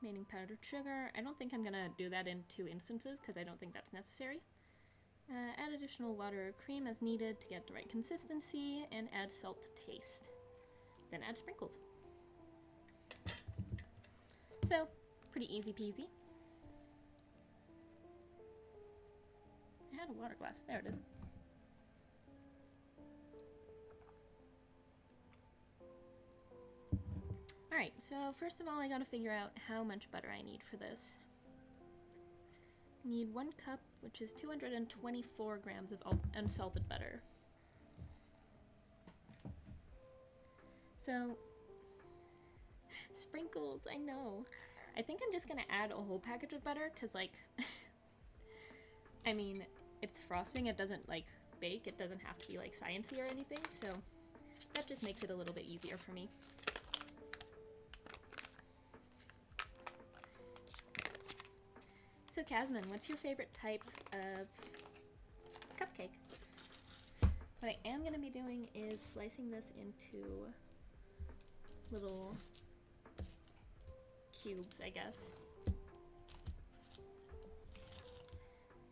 S1: remaining powdered sugar. I don't think I'm gonna do that in 2 instances because I don't think that's necessary. Add additional water or cream as needed to get the right consistency, and add salt to taste. Then add sprinkles. So, pretty easy peasy. I had a water glass. There it is. Alright, so first of all I gotta figure out how much butter I need for this. I need 1 cup, which is 224 grams of unsalted butter. So, sprinkles, I know. I think I'm just gonna add a whole package of butter, because like, I mean, it's frosting, it doesn't like bake, it doesn't have to be like sciencey or anything, so that just makes it a little bit easier for me. So Casman, what's your favorite type of cupcake? What I am going to be doing is slicing this into little cubes, I guess.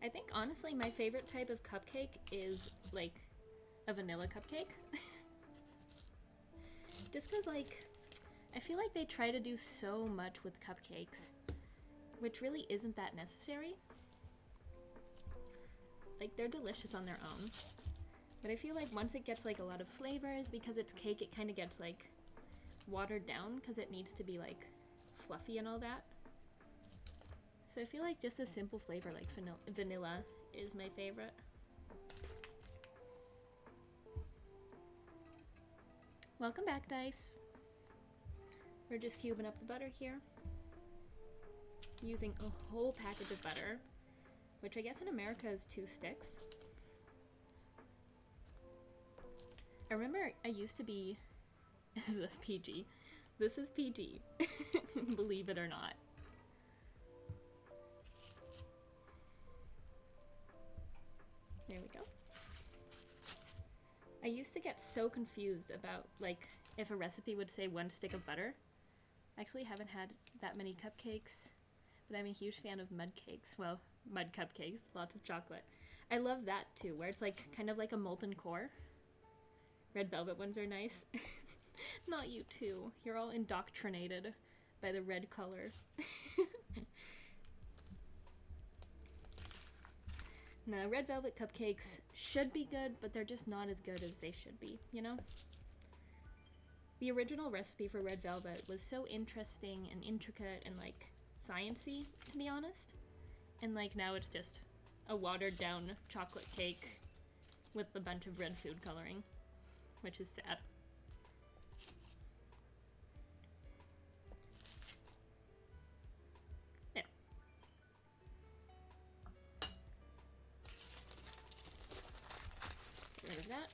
S1: I think honestly my favorite type of cupcake is like a vanilla cupcake. Just because like, I feel like they try to do so much with cupcakes, which really isn't that necessary. Like, they're delicious on their own, but I feel like once it gets like a lot of flavors, because it's cake, it kind of gets like watered down because it needs to be like fluffy and all that. So I feel like just a simple flavor like vanilla is my favorite. Welcome back, Dice. We're just cubing up the butter here, using a whole package of butter, which I guess in America is 2 sticks. I remember I used to be, is this PG? This is PG, believe it or not. There we go. I used to get so confused about like if a recipe would say 1 stick of butter. I actually haven't had that many cupcakes, but I'm a huge fan of mud cakes. Well, mud cupcakes, lots of chocolate. I love that too, where it's like kind of like a molten core. Red velvet ones are nice. Not you too. You're all indoctrinated by the red color. No, red velvet cupcakes should be good, but they're just not as good as they should be, you know? The original recipe for red velvet was so interesting and intricate and like sciencey, to be honest. And like now it's just a watered down chocolate cake with a bunch of red food coloring, which is sad. There. Get rid of that.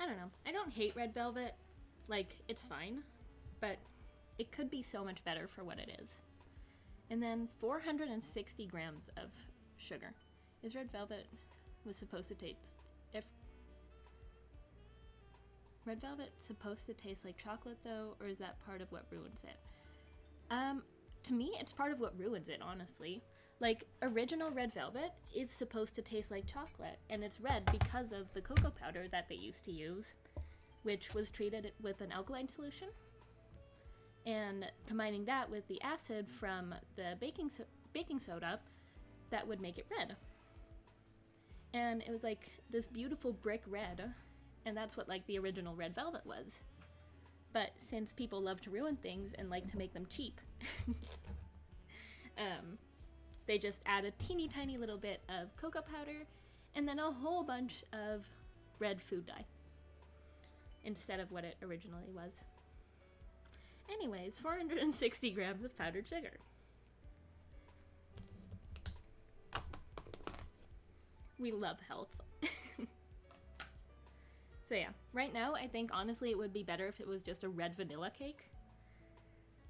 S1: I don't know. I don't hate red velvet. Like, it's fine, but it could be so much better for what it is. And then 460 grams of sugar. Is red velvet was supposed to taste, if red velvet supposed to taste like chocolate though, or is that part of what ruins it? To me, it's part of what ruins it, honestly. Like, original red velvet is supposed to taste like chocolate, and it's red because of the cocoa powder that they used to use, which was treated with an alkaline solution. And combining that with the acid from the baking soda, that would make it red. And it was like this beautiful brick red, and that's what like the original red velvet was. But since people love to ruin things and like to make them cheap, they just add a teeny tiny little bit of cocoa powder and then a whole bunch of red food dye instead of what it originally was. Anyways, 460 grams of powdered sugar. We love health. So yeah, right now I think honestly it would be better if it was just a red vanilla cake,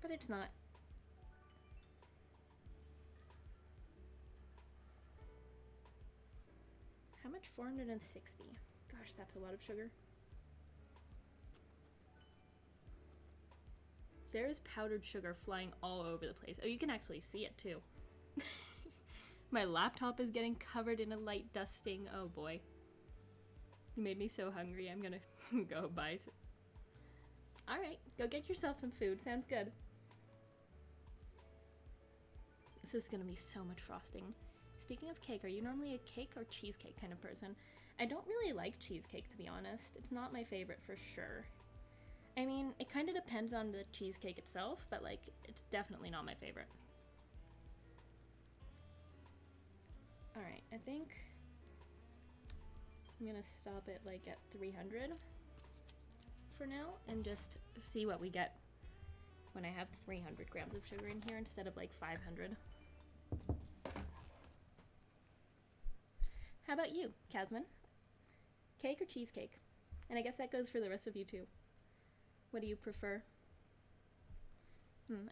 S1: but it's not. How much? 460. Gosh, that's a lot of sugar. There is powdered sugar flying all over the place. Oh, you can actually see it too. My laptop is getting covered in a light dusting. Oh boy. You made me so hungry. I'm gonna go buy some. Alright, go get yourself some food. Sounds good. This is gonna be so much frosting. Speaking of cake, are you normally a cake or cheesecake kind of person? I don't really like cheesecake, to be honest. It's not my favorite for sure. I mean, it kind of depends on the cheesecake itself, but like, it's definitely not my favorite. Alright, I think I'm gonna stop it like at 300 for now and just see what we get when I have 300 grams of sugar in here instead of like 500. How about you, Casman? Cake or cheesecake? And I guess that goes for the rest of you too. What do you prefer?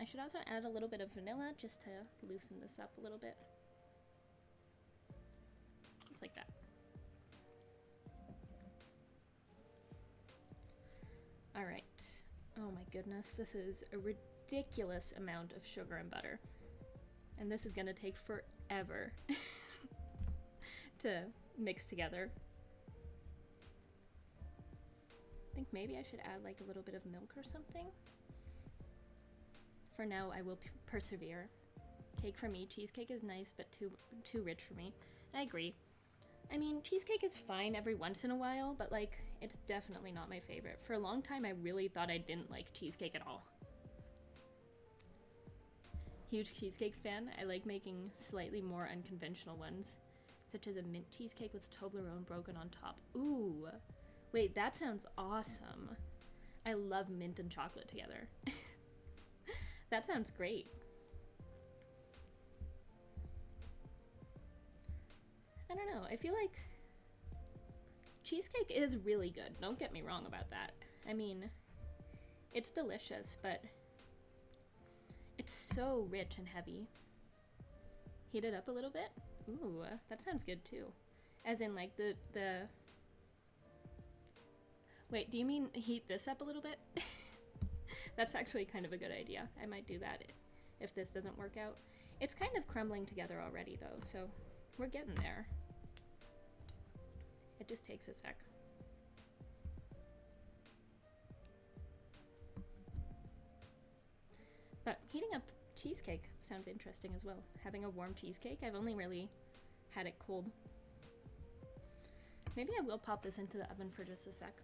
S1: I should also add a little bit of vanilla just to loosen this up a little bit. Just like that. Alright. Oh my goodness, this is a ridiculous amount of sugar and butter. And this is gonna take forever to mix together. I think maybe I should add like a little bit of milk or something. For now, I will persevere. Cake for me, cheesecake is nice, but too rich for me. I agree. I mean, cheesecake is fine every once in a while, but like, it's definitely not my favorite. For a long time, I really thought I didn't like cheesecake at all. Huge cheesecake fan. I like making slightly more unconventional ones, such as a mint cheesecake with Toblerone broken on top. Ooh, wait, that sounds awesome. I love mint and chocolate together. That sounds great. I don't know, I feel like cheesecake is really good. Don't get me wrong about that. I mean, it's delicious, but it's so rich and heavy. Heat it up a little bit? Ooh, that sounds good too. As in like the... Wait, do you mean heat this up a little bit? That's actually kind of a good idea. I might do that if this doesn't work out. It's kind of crumbling together already though, so we're getting there. It just takes a sec. But heating up cheesecake sounds interesting as well. Having a warm cheesecake, I've only really had it cold. Maybe I will pop this into the oven for just a sec,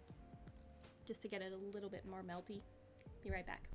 S1: just to get it a little bit more melty. Be right back.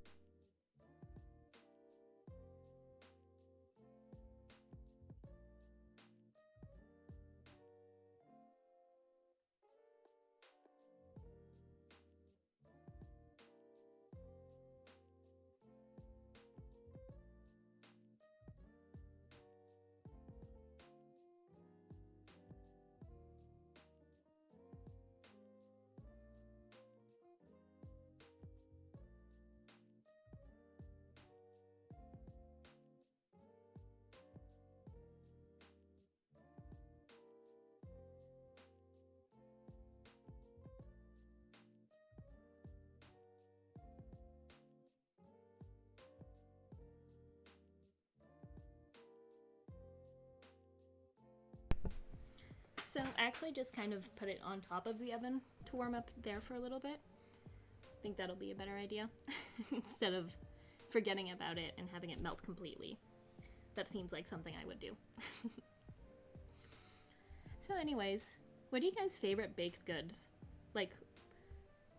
S1: So I actually just kind of put it on top of the oven to warm up there for a little bit. I think that'll be a better idea instead of forgetting about it and having it melt completely. That seems like something I would do. So anyways, what are you guys' favorite baked goods? Like,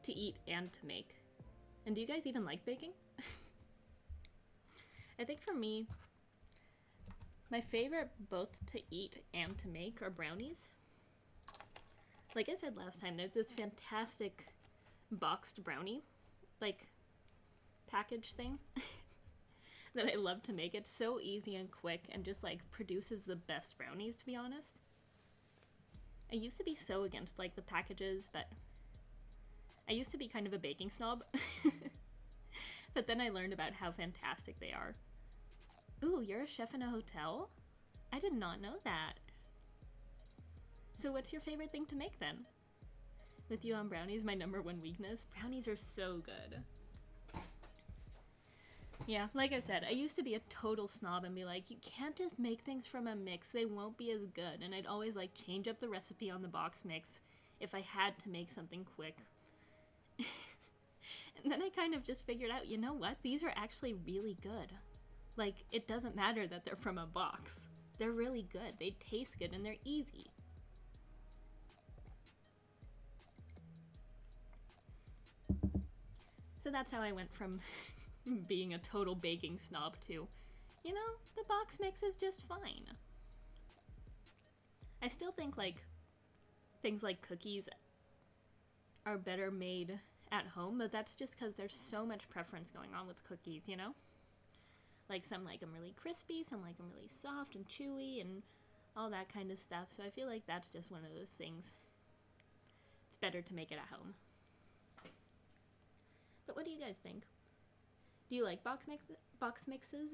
S1: to eat and to make? And do you guys even like baking? I think for me, my favorite both to eat and to make are brownies. Like I said last time, there's this fantastic boxed brownie, like, package thing that I love to make. It's so easy and quick and just, like, produces the best brownies, to be honest. I used to be so against, like, the packages, but I used to be kind of a baking snob. But then I learned about how fantastic they are. Ooh, you're a chef in a hotel? I did not know that. So what's your favorite thing to make then? With you on brownies, my number one weakness. Brownies are so good. Yeah, like I said, I used to be a total snob and be like, you can't just make things from a mix, they won't be as good. And I'd always like change up the recipe on the box mix if I had to make something quick. And then I kind of just figured out, you know what? These are actually really good. Like, it doesn't matter that they're from a box. They're really good. They taste good and they're easy. So that's how I went from being a total baking snob to, you know, the box mix is just fine. I still think, like, things like cookies are better made at home, but that's just because there's so much preference going on with cookies, you know? Like, some like them really crispy, some like them really soft and chewy and all that kind of stuff. So I feel like that's just one of those things. It's better to make it at home. But what do you guys think? Do you like box mixes?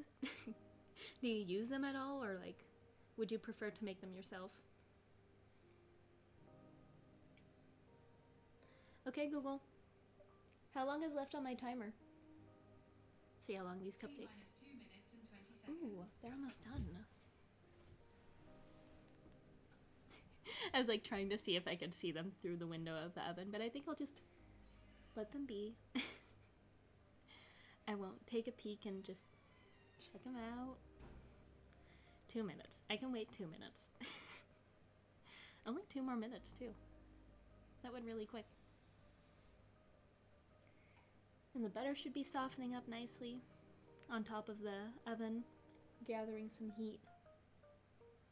S1: Do you use them at all, or like, would you prefer to make them yourself? Okay, Google. How long is left on my timer? Let's see how long these cupcakes.
S3: 2 minutes and 20 seconds.
S1: Ooh, they're almost done. I was like trying to see if I could see them through the window of the oven, but I think I'll just let them be. I won't take a peek and just check them out. 2 minutes. I can wait 2 minutes. Only 2 more minutes, too. That went really quick. And the butter should be softening up nicely on top of the oven, gathering some heat.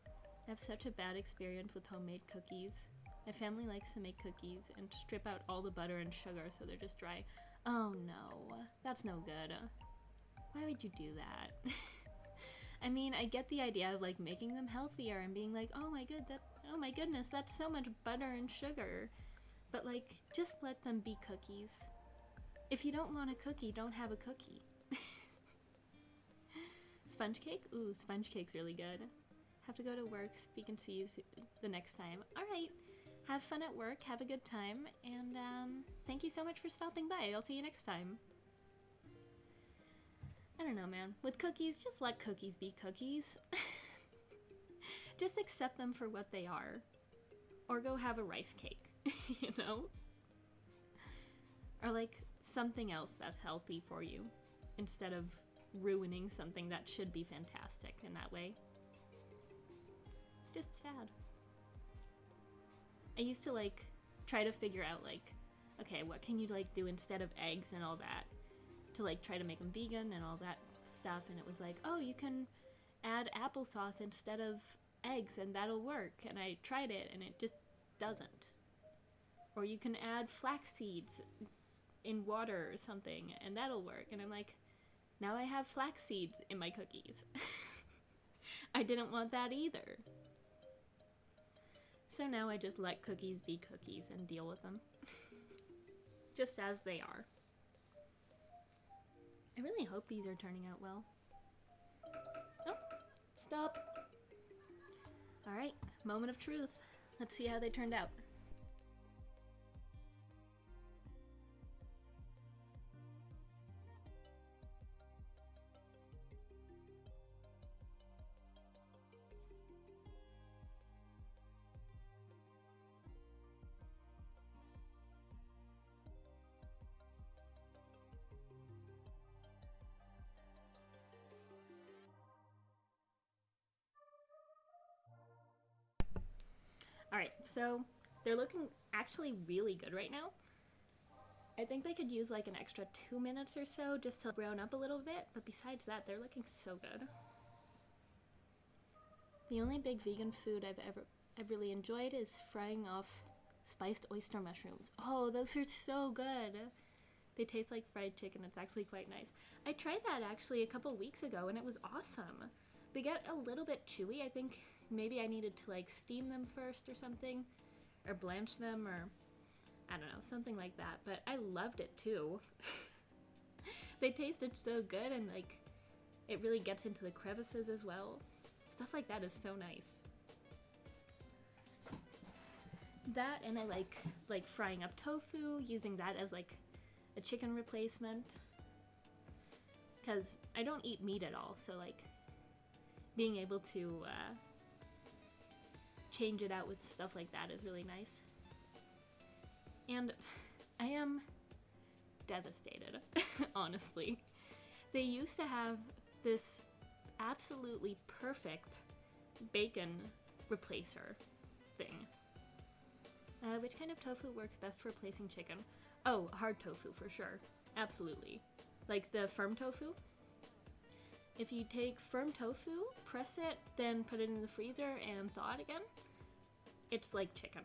S1: I have such a bad experience with homemade cookies. My family likes to make cookies and strip out all the butter and sugar so they're just dry. Oh no, that's no good. Why would you do that? I mean, I get the idea of like making them healthier and being like, oh my goodness, that's so much butter and sugar. But like, just let them be cookies. If you don't want a cookie, don't have a cookie. Sponge cake? Ooh, sponge cake's really good. Have to go to work, speak and see you the next time. Alright, have fun at work, have a good time, and thank you so much for stopping by. I'll see you next time. I don't know, man. With cookies, just let cookies be cookies. Just accept them for what they are. Or go have a rice cake, you know? Or like something else that's healthy for you, instead of ruining something that should be fantastic in that way. It's just sad. I used to like try to figure out like, okay, what can you like do instead of eggs and all that to like try to make them vegan and all that stuff, and it was like, oh, you can add applesauce instead of eggs and that'll work, and I tried it and it just doesn't. Or you can add flax seeds in water or something and that'll work, and I'm like, now I have flax seeds in my cookies. I didn't want that either. So now I just let cookies be cookies and deal with them. Just as they are. I really hope these are turning out well. Oh, stop. Alright, moment of truth. Let's see how they turned out. Alright, so they're looking actually really good right now. I think they could use like an extra 2 minutes or so just to brown up a little bit, but besides that, they're looking so good. The only big vegan food I've really enjoyed is frying off spiced oyster mushrooms. Oh, those are so good. They taste like fried chicken. It's actually quite nice. I tried that actually a couple weeks ago and it was awesome. They get a little bit chewy. I think maybe I needed to like steam them first or something, or blanch them, or I don't know, something like that. But I loved it too. They tasted so good, and like it really gets into the crevices as well. Stuff like that is so nice. That, and I like frying up tofu, using that as like a chicken replacement, because I don't eat meat at all, so like being able to change it out with stuff like that is really nice. And I am devastated, honestly. They used to have this absolutely perfect bacon replacer thing. Which kind of tofu works best for replacing chicken? Oh, hard tofu for sure. Absolutely. Like the firm tofu. If you take firm tofu, press it, then put it in the freezer and thaw it again, it's like chicken.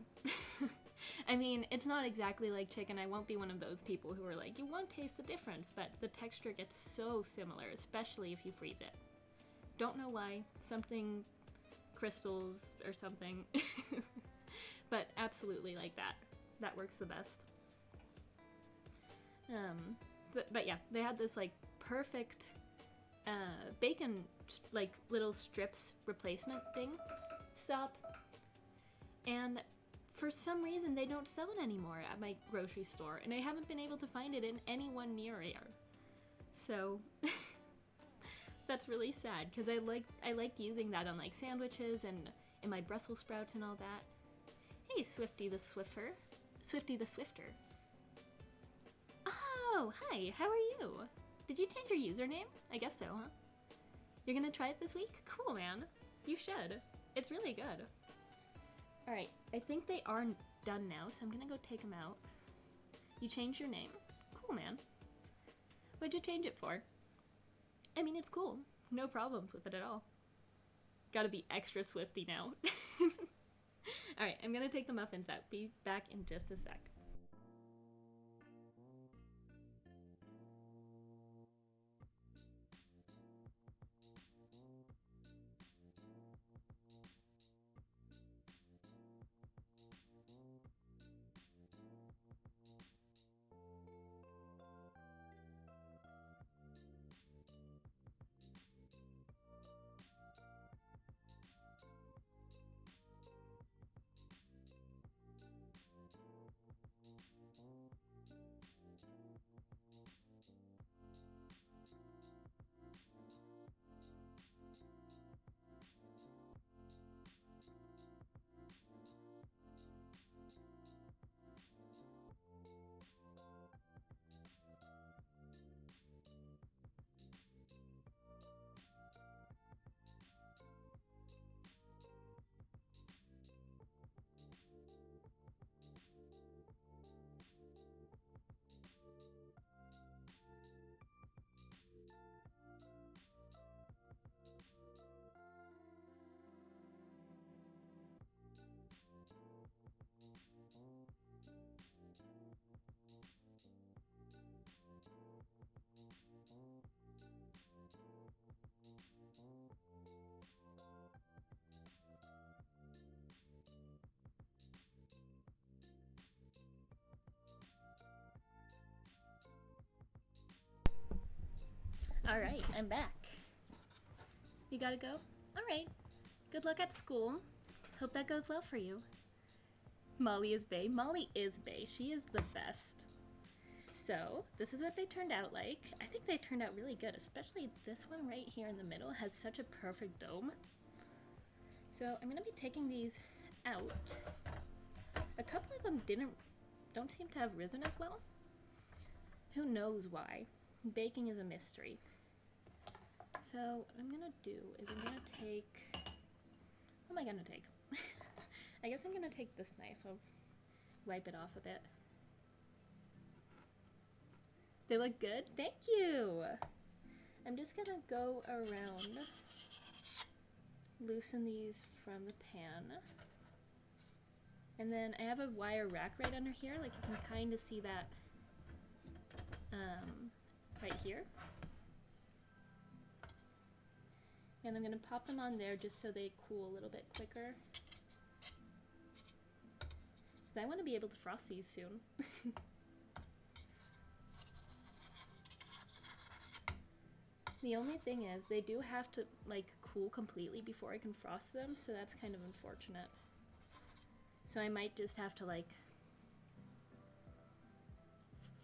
S1: I mean, it's not exactly like chicken. I won't be one of those people who are like, you won't taste the difference, but the texture gets so similar, especially if you freeze it. Don't know why. Something crystals or something. But absolutely like that. That works the best. But yeah, they had this like perfect bacon like little strips replacement thing stop, and for some reason they don't sell it anymore at my grocery store, and I haven't been able to find it in anyone near here. So that's really sad, because I liked using that on like sandwiches and in my Brussels sprouts and all that. Hey, Swifty the Swiffer. Swifty the Swifter. Oh, hi, how are you? Did you change your username? I guess so, huh? You're gonna try it this week? Cool, man. You should. It's really good. Alright, I think they are done now, so I'm gonna go take them out. You changed your name? Cool, man. What'd you change it for? I mean, it's cool. No problems with it at all. Gotta be extra Swifty now. Alright, I'm gonna take the muffins out. Be back in just a sec. Alright, I'm back. You gotta go? Alright. Good luck at school. Hope that goes well for you. Molly is bae. Molly is bae. She is the best. So, this is what they turned out like. I think they turned out really good, especially this one right here in the middle has such a perfect dome. So, I'm gonna be taking these out. A couple of them don't seem to have risen as well. Who knows why? Baking is a mystery. So what I'm gonna do is I'm gonna take, what am I gonna take? I guess I'm gonna take this knife. I'll wipe it off a bit. They look good? Thank you! I'm just gonna go around, loosen these from the pan. And then I have a wire rack right under here, like you can kind of see that right here. And I'm gonna pop them on there just so they cool a little bit quicker. Because I want to be able to frost these soon. The only thing is, they do have to like cool completely before I can frost them, so that's kind of unfortunate. So I might just have to like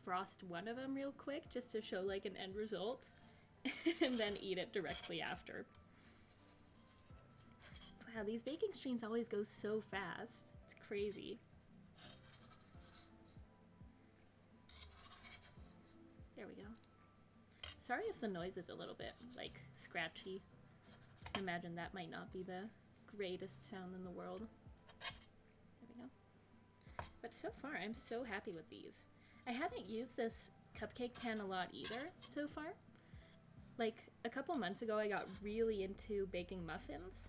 S1: frost one of them real quick just to show like an end result and then eat it directly after. Wow, these baking streams always go so fast. It's crazy. There we go. Sorry if the noise is a little bit like scratchy. I imagine that might not be the greatest sound in the world. There we go. But so far, I'm so happy with these. I haven't used this cupcake pan a lot either so far. Like a couple months ago, I got really into baking muffins.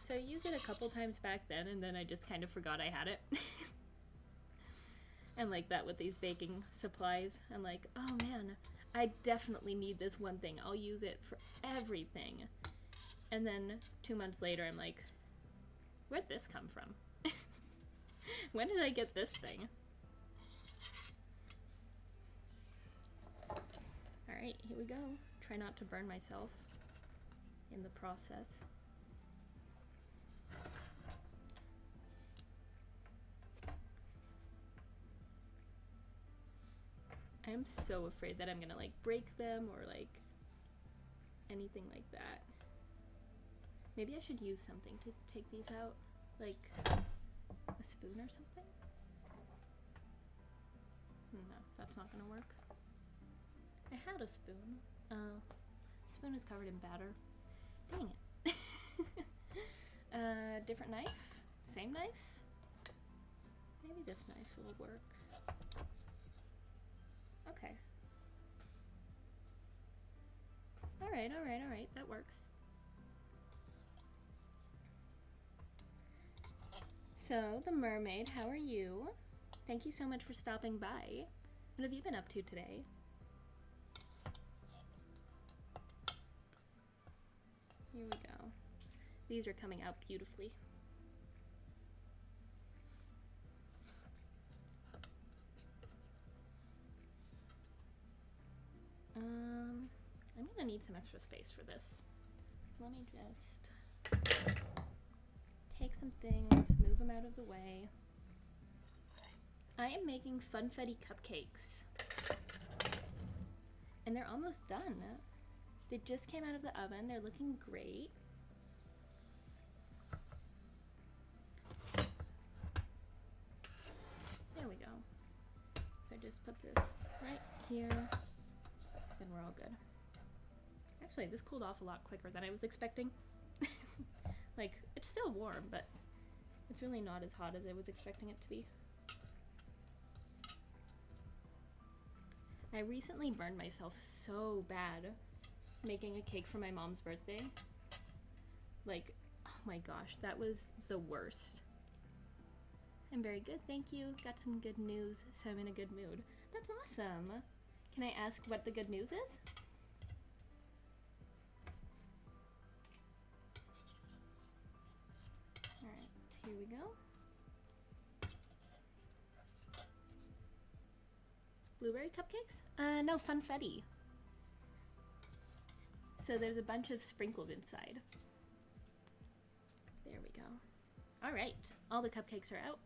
S1: So I used it a couple times back then, and then I just kind of forgot I had it. And like that with these baking supplies. I'm like, oh man, I definitely need this one thing. I'll use it for everything. And then 2 months later, I'm like, where'd this come from? When did I get this thing? Alright, here we go. Try not to burn myself in the process. I'm so afraid that I'm gonna like break them or like anything like that. Maybe I should use something to take these out, like a spoon or something. No, that's not gonna work. I had a spoon. Oh, spoon is covered in batter. Dang it. Different knife? Same knife? Maybe this knife will work. Okay. Alright, alright, alright. That works. So, the mermaid, how are you? Thank you so much for stopping by. What have you been up to today? Here we go. These are coming out beautifully. I'm gonna need some extra space for this. Let me just take some things, move them out of the way. I am making funfetti cupcakes. And they're almost done. They just came out of the oven. They're looking great. There we go. If I just put this right here, then we're all good. Actually, this cooled off a lot quicker than I was expecting. Like, it's still warm, but it's really not as hot as I was expecting it to be. I recently burned myself so bad making a cake for my mom's birthday. Like, oh my gosh, that was the worst. I'm very good, thank you. Got some good news, so I'm in a good mood. That's awesome. Can I ask what the good news is? Alright, here we go. Blueberry cupcakes? No, funfetti. So there's a bunch of sprinkled inside. There we go. Alright, all the cupcakes are out.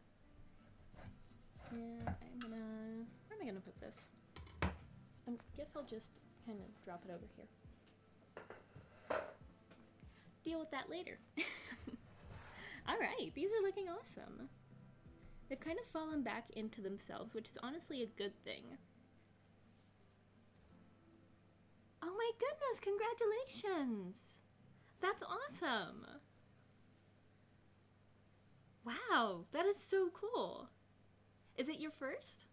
S1: And where am I gonna put this? I guess I'll just kind of drop it over here. Deal with that later. Alright, these are looking awesome. They've kind of fallen back into themselves, which is honestly a good thing. Oh my goodness, congratulations! That's awesome! Wow, that is so cool. Is it your first?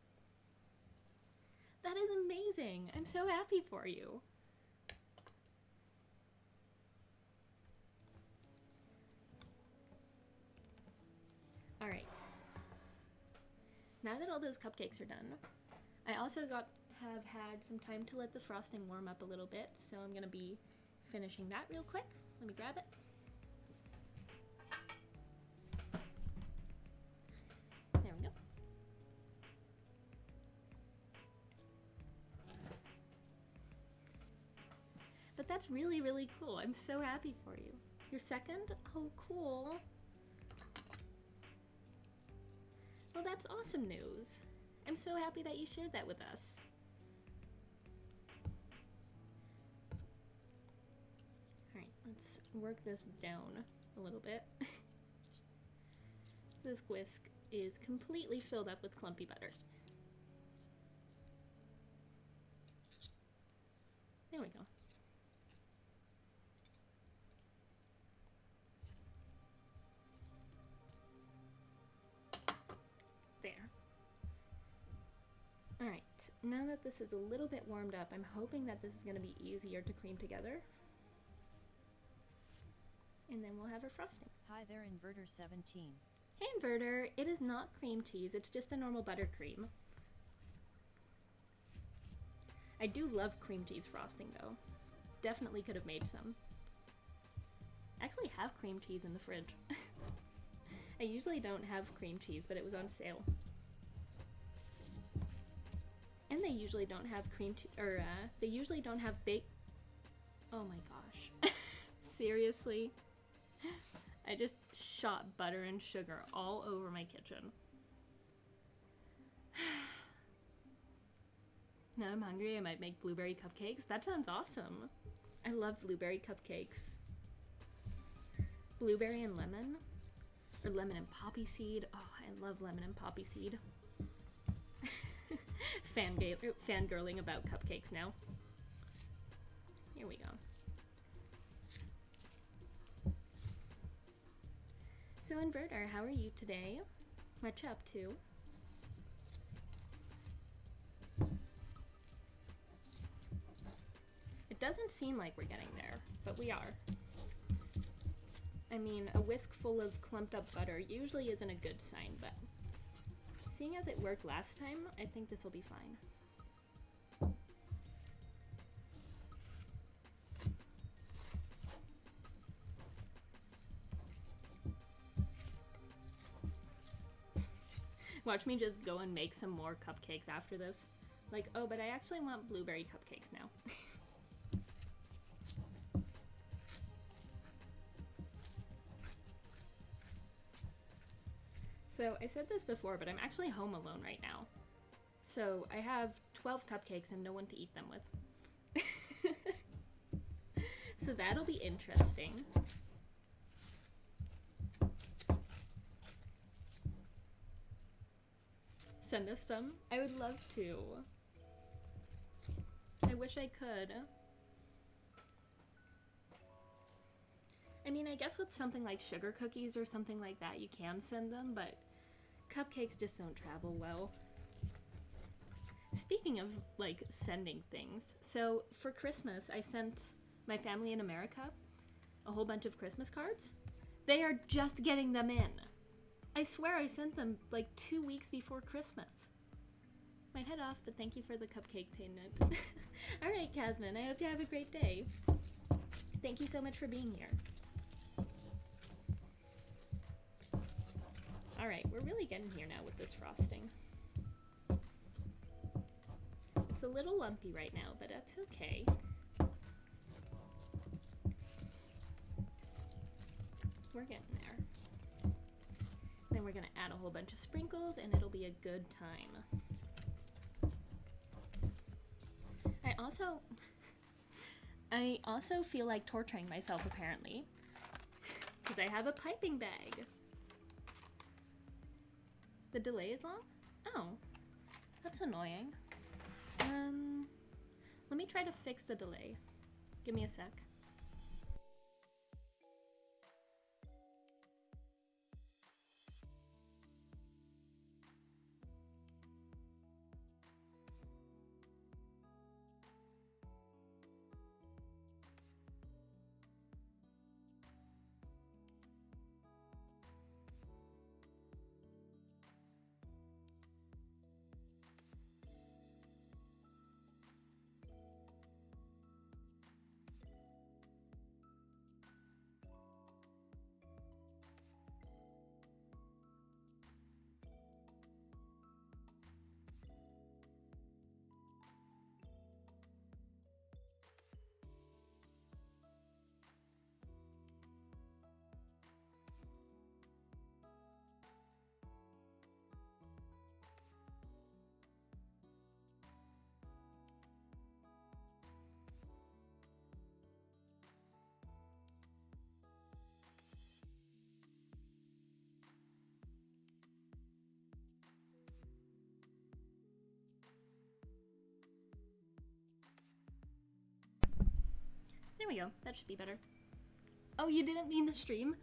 S1: That is amazing. I'm so happy for you. All right. now that all those cupcakes are done, I also have had some time to let the frosting warm up a little bit, so I'm gonna be finishing that real quick. Let me grab it. There we go. But that's really, really cool. I'm so happy for you. Your second? Oh, cool. Well, that's awesome news. I'm so happy that you shared that with us. All right, let's work this down a little bit. This whisk is completely filled up with clumpy butter. There we go. There. All right, now that this is a little bit warmed up, I'm hoping that this is going to be easier to cream together. And then we'll have our frosting.
S2: Hi there, Inverter 17.
S1: Hey Inverter, it is not cream cheese, it's just a normal buttercream. I do love cream cheese frosting though. Definitely could have made some. I actually have cream cheese in the fridge. I usually don't have cream cheese, but it was on sale. And they usually don't have they usually don't have oh my gosh. Seriously? I just shot butter and sugar all over my kitchen. Now I'm hungry, I might make blueberry cupcakes. That sounds awesome. I love blueberry cupcakes. Blueberry and lemon? Or lemon and poppy seed. Oh, I love lemon and poppy seed. Fangirling about cupcakes now. Here we go. So Inverter, how are you today? What you up to? It doesn't seem like we're getting there, but we are. I mean, a whisk full of clumped up butter usually isn't a good sign, but seeing as it worked last time, I think this will be fine. Watch me just go and make some more cupcakes after this. Like, oh, but I actually want blueberry cupcakes now. So I said this before, but I'm actually home alone right now. So I have 12 cupcakes and no one to eat them with. So that'll be interesting. Send us some. I would love to. I wish I could. I mean, I guess with something like sugar cookies or something like that, you can send them, but cupcakes just don't travel well. Speaking of, like, sending things, so for Christmas, I sent my family in America a whole bunch of Christmas cards. They are just getting them in. I swear I sent them, like, 2 weeks before Christmas. Might head off, but thank you for the cupcake payment. Alright, Casman, I hope you have a great day. Thank you so much for being here. Alright, we're really getting here now with this frosting. It's a little lumpy right now, but that's okay. We're getting there. Then we're gonna add a whole bunch of sprinkles and it'll be a good time. I also feel like torturing myself apparently, because I have a piping bag. The delay is long? Oh, that's annoying. Let me try to fix the delay. Give me a sec. There we go. That should be better. Oh, you didn't mean the stream?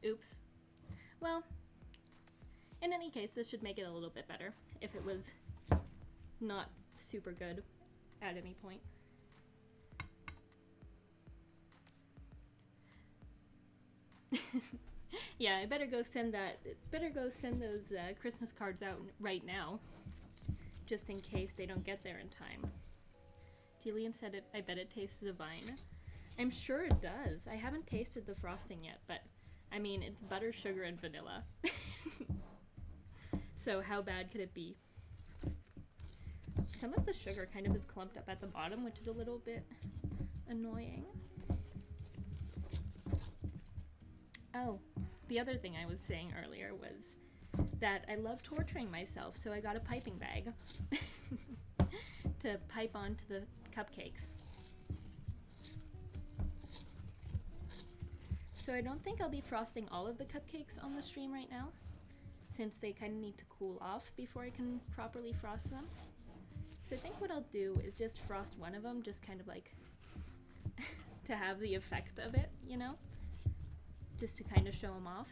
S1: Oops. Well, in any case, this should make it a little bit better if it was not super good at any point. Yeah, I better go send those Christmas cards out right now, just in case they don't get there in time. Julian said it. I bet it tastes divine. I'm sure it does. I haven't tasted the frosting yet, but I mean, it's butter, sugar, and vanilla. So how bad could it be? Some of the sugar kind of is clumped up at the bottom, which is a little bit annoying. Oh, the other thing I was saying earlier was that I love torturing myself, so I got a piping bag to pipe onto the cupcakes. So I don't think I'll be frosting all of the cupcakes on the stream right now, since they kind of need to cool off before I can properly frost them. So I think what I'll do is just frost one of them, just kind of like to have the effect of it, you know? Just to kind of show them off.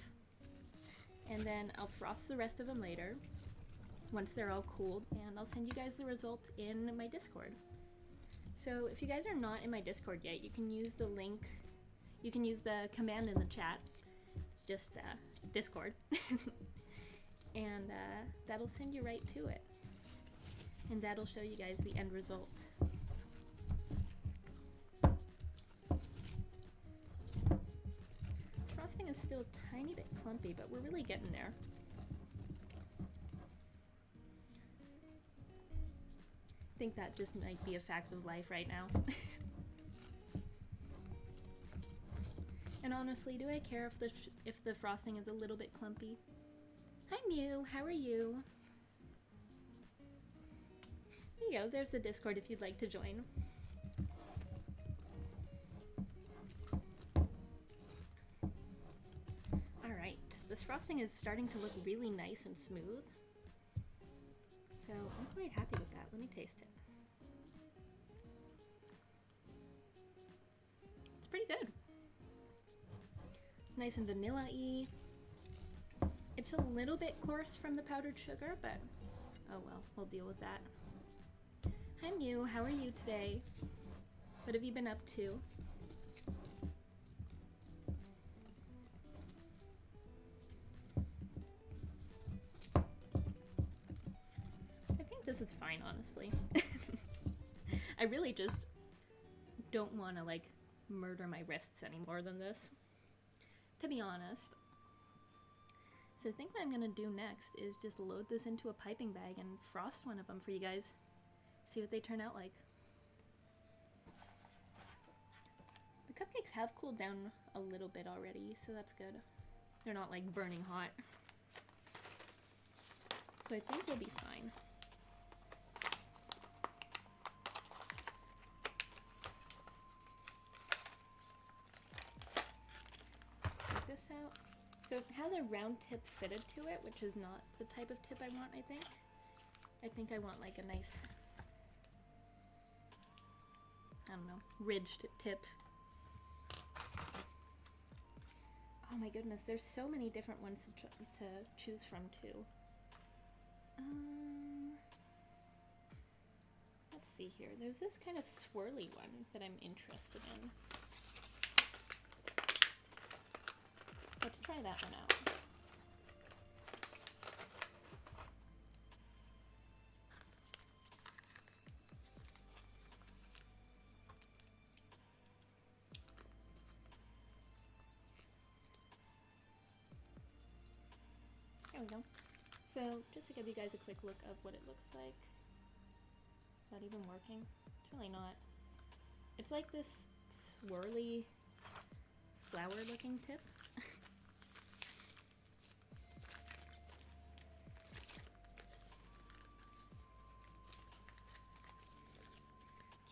S1: And then I'll frost the rest of them later, once they're all cooled, and I'll send you guys the result in my Discord. So if you guys are not in my Discord yet, you can use the link, you can use the command in the chat. It's just Discord. And that'll send you right to it. And that'll show you guys the end result. This frosting is still a tiny bit clumpy, but we're really getting there. I think that just might be a fact of life right now. And honestly, do I care if the frosting is a little bit clumpy? Hi Mew, how are you? There you go, there's the Discord if you'd like to join. Alright, this frosting is starting to look really nice and smooth. So I'm quite happy with that. Let me taste it. It's pretty good. Nice and vanilla-y. It's a little bit coarse from the powdered sugar, but oh well, we'll deal with that. Hi Mew, how are you today? What have you been up to? I think this is fine, honestly. I really just don't want to like murder my wrists any more than this, to be honest. So I think what I'm gonna do next is just load this into a piping bag and frost one of them for you guys. See what they turn out like. The cupcakes have cooled down a little bit already, so that's good. They're not like burning hot. So I think we'll be fine. Take this out. So it has a round tip fitted to it, which is not the type of tip I want, I think. I think I want like a nice, I don't know, ridged tip. Oh my goodness, there's so many different ones to choose from too. Let's see here. There's this kind of swirly one that I'm interested in. Let's try that one out. There we go. So just to give you guys a quick look of what it looks like. Is that even working? It's really not. It's like this swirly flower looking tip.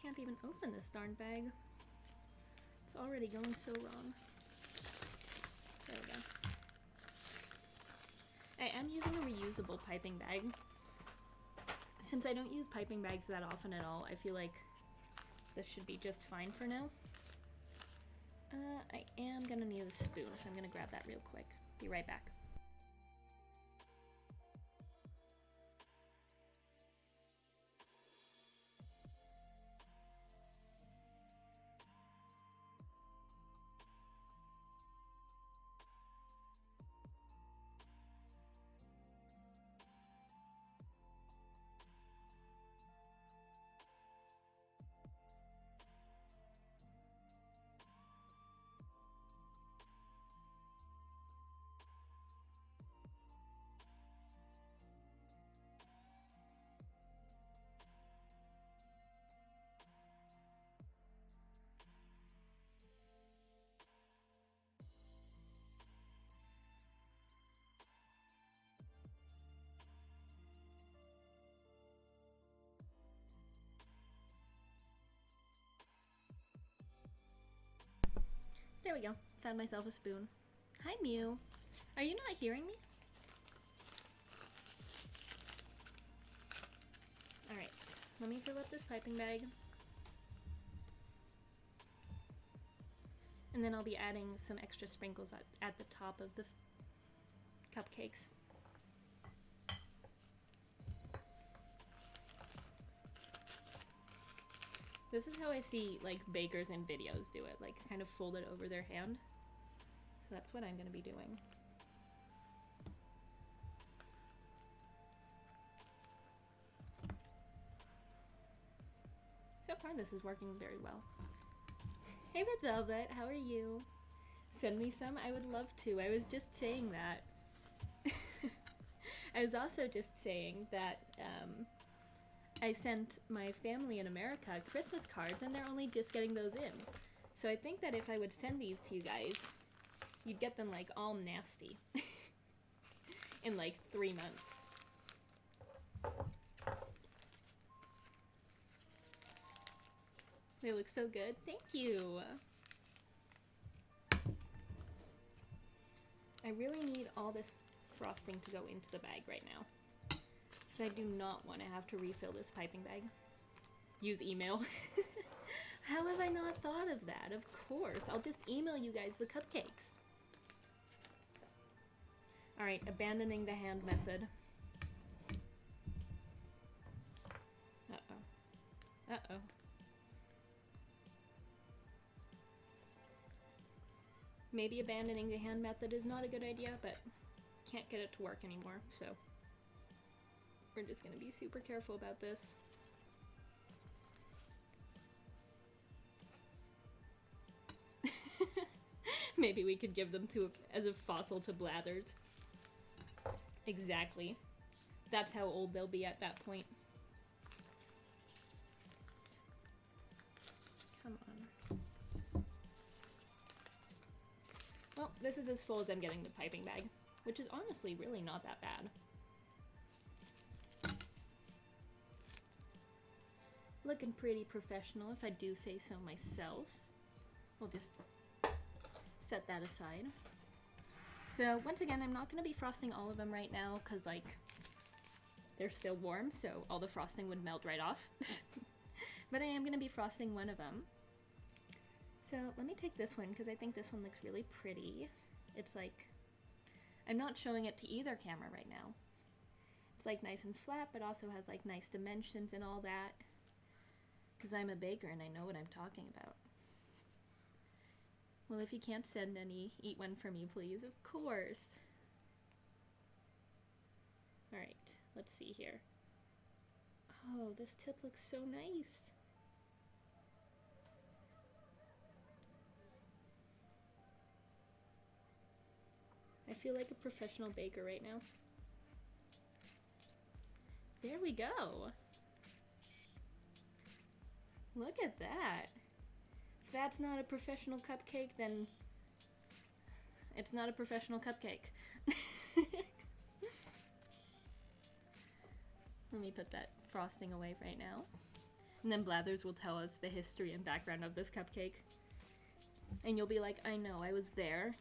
S1: Can't even open this darn bag. It's already going so wrong. There we go. I am using a reusable piping bag. Since I don't use piping bags that often at all, I feel like This should be just fine for now. I am gonna need a spoon, so I'm gonna grab that real quick. Be right back. There we go. Found myself a spoon. Hi, Mew. Are you not hearing me? Alright, let me fill up this piping bag. And then I'll be adding some extra sprinkles at the top of the cupcakes. This is how I see like bakers in videos do it, like kind of fold it over their hand. So that's what I'm gonna be doing. So far this is working very well. Hey Red Velvet, how are you? Send me some? I would love to. I was just saying that. I was also just saying that I sent my family in America Christmas cards and they're only just getting those in. So I think that if I would send these to you guys, you'd get them like all nasty in like 3 months. They look so good. Thank you. I really need all this frosting to go into the bag right now, because I do not want to have to refill this piping bag. Use email. How have I not thought of that? Of course, I'll just email you guys the cupcakes. Alright, abandoning the hand method. Uh-oh. Uh-oh. Maybe abandoning the hand method is not a good idea, but can't get it to work anymore, so we're just gonna be super careful about this. Maybe we could give them to as a fossil to Blathers. Exactly. That's how old they'll be at that point. Come on. Well, this is as full as I'm getting the piping bag, which is honestly really not that bad. Looking pretty professional, if I do say so myself. We'll just set that aside. So once again, I'm not going to be frosting all of them right now because like they're still warm, so all the frosting would melt right off. But I am going to be frosting one of them. So let me take this one because I think this one looks really pretty. It's like, I'm not showing it to either camera right now. It's like nice and flat, but also has like nice dimensions and all that. Because I'm a baker and I know what I'm talking about. Well, if you can't send any, eat one for me, please. Of course. Alright, let's see here. Oh, this tip looks so nice. I feel like a professional baker right now. There we go. Look at that. If that's not a professional cupcake, then it's not a professional cupcake. Let me put that frosting away right now. And then Blathers will tell us the history and background of this cupcake. And you'll be like, I know, I was there.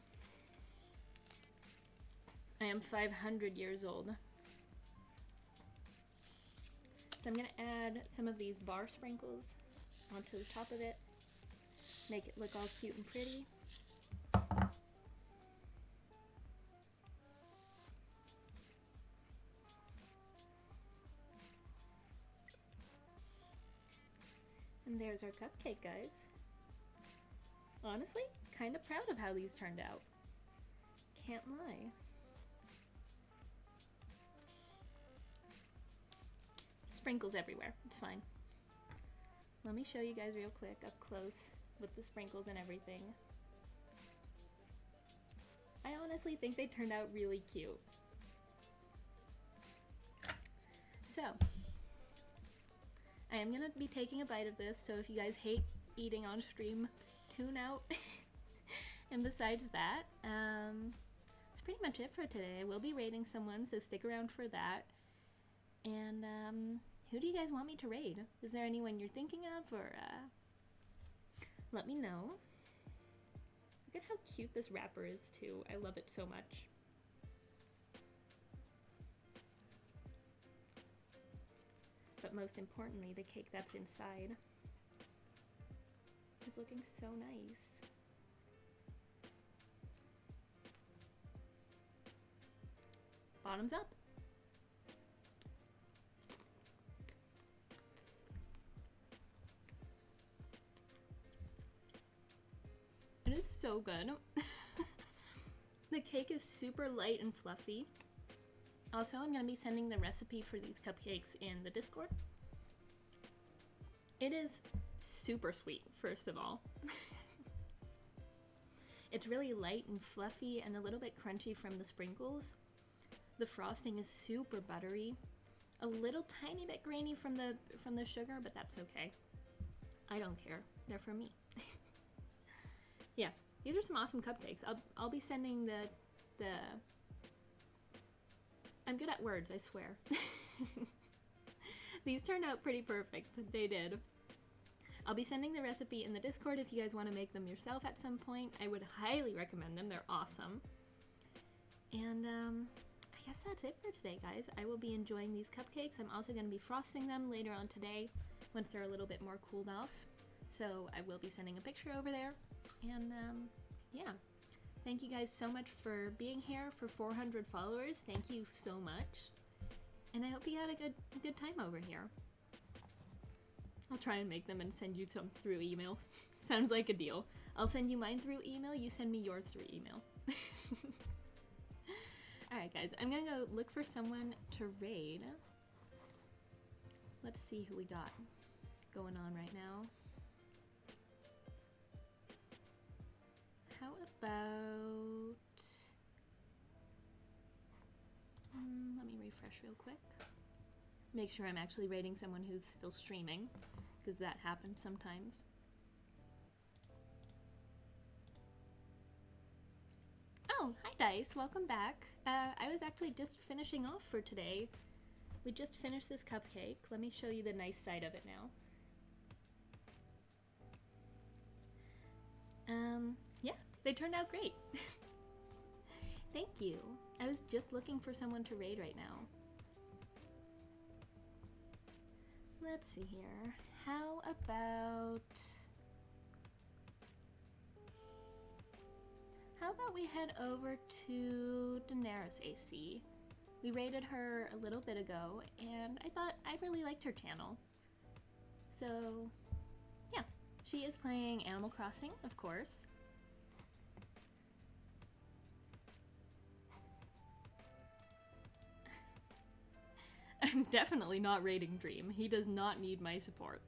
S1: I am 500 years old. So I'm gonna add some of these bar sprinkles onto the top of it. Make it look all cute and pretty. And there's our cupcake, guys. Honestly, kind of proud of how these turned out. Can't lie. Sprinkles everywhere. It's fine. Let me show you guys real quick up close with the sprinkles and everything. I honestly think they turned out really cute. So, I am gonna be taking a bite of this, so if you guys hate eating on stream, tune out. And besides that, that's pretty much it for today. I will be raiding someone, so stick around for that. And who do you guys want me to raid? Is there anyone you're thinking of, or let me know. Look at how cute this wrapper is too. I love it so much. But most importantly, the cake that's inside is looking so nice. Bottoms up. It is so good. The cake is super light and fluffy. Also, I'm going to be sending the recipe for these cupcakes in the Discord. It is super sweet, first of all. It's really light and fluffy and a little bit crunchy from the sprinkles. The frosting is super buttery. A little tiny bit grainy from the sugar, but that's okay. I don't care. They're for me. Yeah, these are some awesome cupcakes. I'll be sending the I'm good at words, I swear. These turned out pretty perfect. They did. I'll be sending the recipe in the Discord if you guys want to make them yourself at some point. I would highly recommend them. They're awesome. And I guess that's it for today, guys. I will be enjoying these cupcakes. I'm also going to be frosting them later on today once they're a little bit more cooled off. So I will be sending a picture over there. And yeah. Thank you guys so much for being here, for 400 followers. Thank you so much. And I hope you had a good time over here. I'll try and make them and send you some through email. Sounds like a deal. I'll send you mine through email, you send me yours through email. Alright guys, I'm gonna go look for someone to raid. Let's see who we got going on right now. How about... let me refresh real quick. Make sure I'm actually rating someone who's still streaming, because that happens sometimes. Oh, hi Dice, welcome back. I was actually just finishing off for today. We just finished this cupcake. Let me show you the nice side of it now. Yeah, they turned out great. Thank you. I was just looking for someone to raid right now. Let's see here. How about we head over to Daenerys AC? We raided her a little bit ago, and I thought I really liked her channel. So, yeah. She is playing Animal Crossing, of course. I'm definitely not raiding Dream. He does not need my support.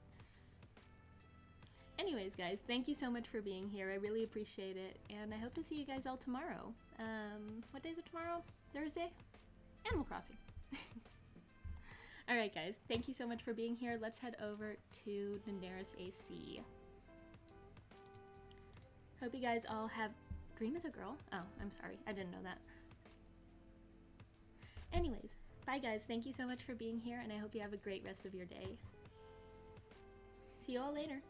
S1: Anyways, guys, thank you so much for being here. I really appreciate it, and I hope to see you guys all tomorrow. What day is it tomorrow? Thursday? Animal Crossing. Alright, guys, thank you so much for being here. Let's head over to Daenerys AC. Hope you guys all have... Dream is a girl? Oh, I'm sorry. I didn't know that. Anyways, bye guys. Thank you so much for being here, and I hope you have a great rest of your day. See you all later.